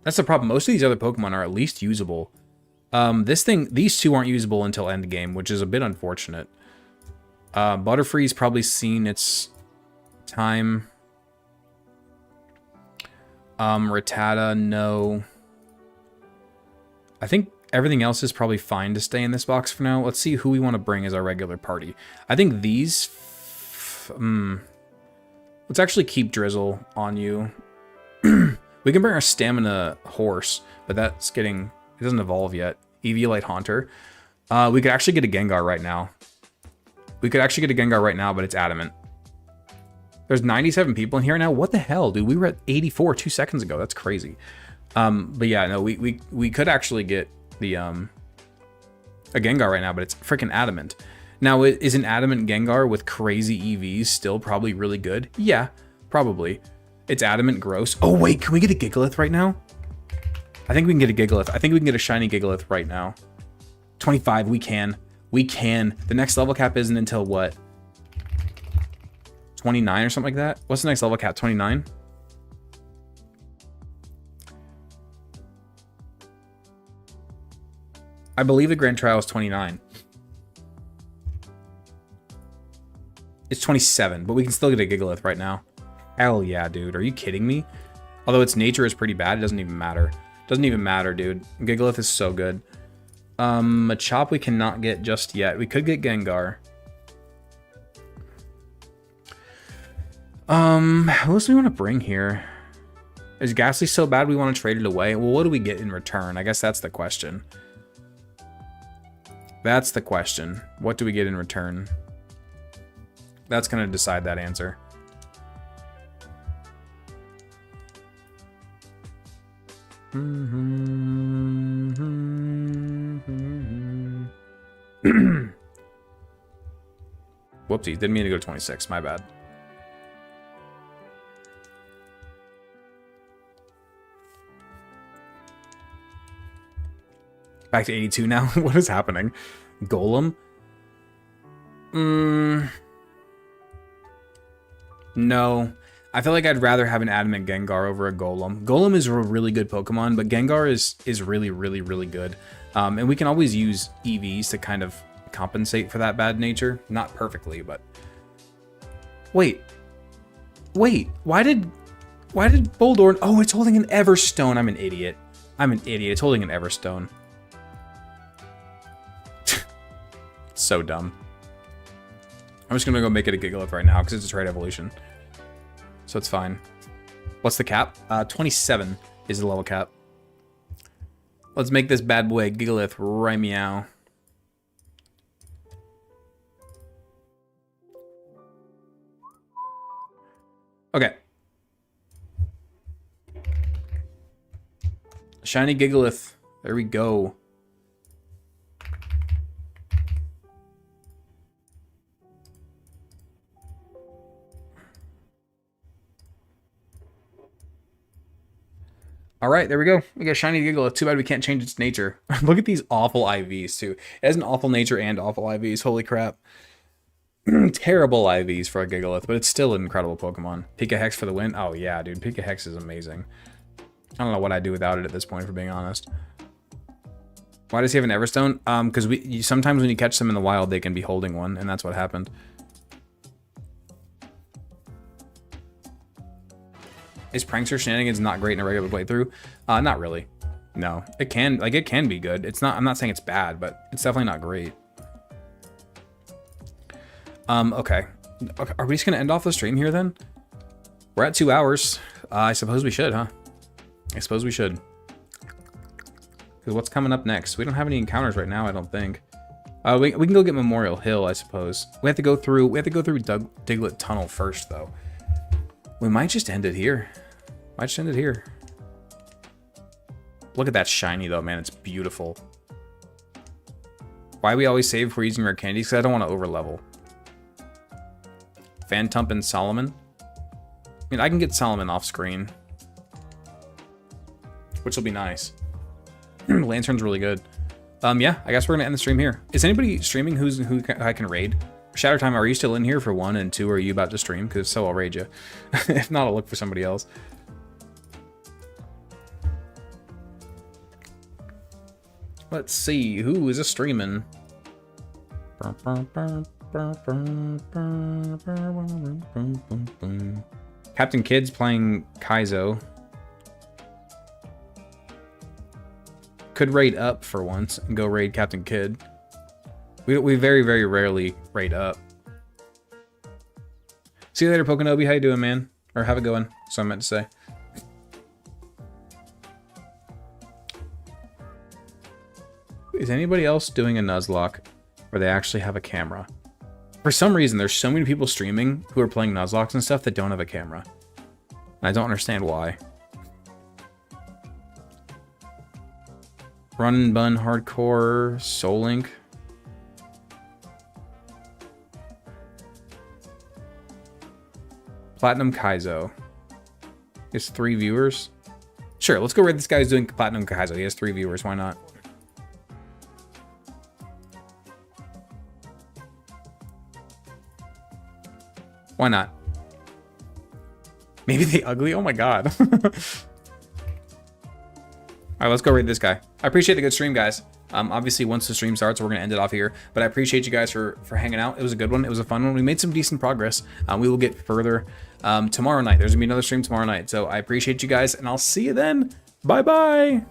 That's the problem. Most of these other Pokemon are at least usable. These two aren't usable until end game, which is a bit unfortunate. Butterfree's probably seen its time. Rattata, no. I think everything else is probably fine to stay in this box for now. Let's see who we want to bring as our regular party. I think these... let's actually keep Drizzle on you. We can bring our Stamina Horse, but that's getting... It doesn't evolve yet. Eviolite Haunter. We could actually get a Gengar right now. But it's Adamant. There's 97 people in here now. What the hell, dude? We were at 84 2 seconds ago. That's crazy. But yeah, no, we could actually get the a Gengar right now, but it's freaking Adamant. Now, is an Adamant Gengar with crazy EVs still probably really good? Yeah, probably. It's Adamant gross. Oh wait, can we get a Gigalith right now? I think we can get a Gigalith. I think we can get a shiny Gigalith right now. 25, we can. We can. The next level cap isn't until what? 29 or something like that? What's the next level cap? 29? I believe the Grand Trial is 29. It's 27, but we can still get a Gigalith right now. Hell yeah, dude. Are you kidding me? Although its nature is pretty bad, it doesn't even matter. Doesn't even matter, dude. Gigalith is so good. Machop we cannot get just yet. We could get Gengar. Who else do we want to bring here? Is Ghastly so bad we want to trade it away? Well, what do we get in return? I guess that's the question. That's the question. What do we get in return? That's going to decide that answer. Whoopsie, didn't mean to go to 26. My bad. Back to 82 now. What is happening? Golem? No. I feel like I'd rather have an Adamant Gengar over a Golem. Golem is a really good Pokemon, but Gengar is really, really, really good. And we can always use EVs to kind of compensate for that bad nature. Not perfectly, but... Wait. Why did Boldorn... Oh, it's holding an Everstone. I'm an idiot. It's holding an Everstone. So dumb. I'm just gonna go make it a Gigalith right now because it's a trade evolution. So it's fine. What's the cap? 27 is the level cap. Let's make this bad boy a Gigalith right meow. Okay. Shiny Gigalith. There we go. All right, there we go. We got shiny Gigalith. Too bad we can't change its nature. Look at these awful IVs, too. It has an awful nature and awful IVs. Holy crap. Terrible IVs for a Gigalith, but it's still an incredible Pokemon. Pika Hex for the win? Oh, yeah, dude. Pika Hex is amazing. I don't know what I'd do without it at this point, for being honest. Why does he have an Everstone? Because sometimes when you catch them in the wild, they can be holding one, and that's what happened. Is Prankster Shenanigans not great in a regular playthrough? Not really. No. It can be good. It's not, I'm not saying it's bad, but it's definitely not great. Okay. Are we just gonna end off the stream here then? We're at 2 hours. I suppose we should, huh? I suppose we should. Because what's coming up next? We don't have any encounters right now, I don't think. We can go get Memorial Hill, I suppose. We have to go through Diglett Tunnel first, though. We might just end it here. Look at that shiny, though, man. It's beautiful. Why we always save for using rare candies? Because I don't want to overlevel. Phantump and Solomon. I mean, I can get Solomon off screen. Which will be nice. Lantern's really good. Yeah, I guess we're gonna end the stream here. Is anybody streaming who I can raid? Shadow Time, are you still in here for 1? And 2, are you about to stream? Because if so, I'll raid you. If not, I'll look for somebody else. Let's see, who is a streaming? Captain Kid's playing Kaizo. Could raid up for once and go raid Captain Kid. We very, very rarely raid up. See you later, Pokenobi. How you doing, man? Or have it going. So I meant to say. Is anybody else doing a Nuzlocke where they actually have a camera? For some reason, there's so many people streaming who are playing Nuzlocks and stuff that don't have a camera. And I don't understand why. Run and Bun Hardcore, Soul Link. Platinum Kaizo. He has 3 viewers. Sure, let's go raid this guy who's doing Platinum Kaizo. He has 3 viewers, why not? Why not? Maybe they ugly? Oh my god. Alright, let's go raid this guy. I appreciate the good stream, guys. Obviously, once the stream starts, we're going to end it off here. But I appreciate you guys for hanging out. It was a good one. It was a fun one. We made some decent progress. We will get further tomorrow night. There's going to be another stream tomorrow night. So I appreciate you guys, and I'll see you then. Bye-bye.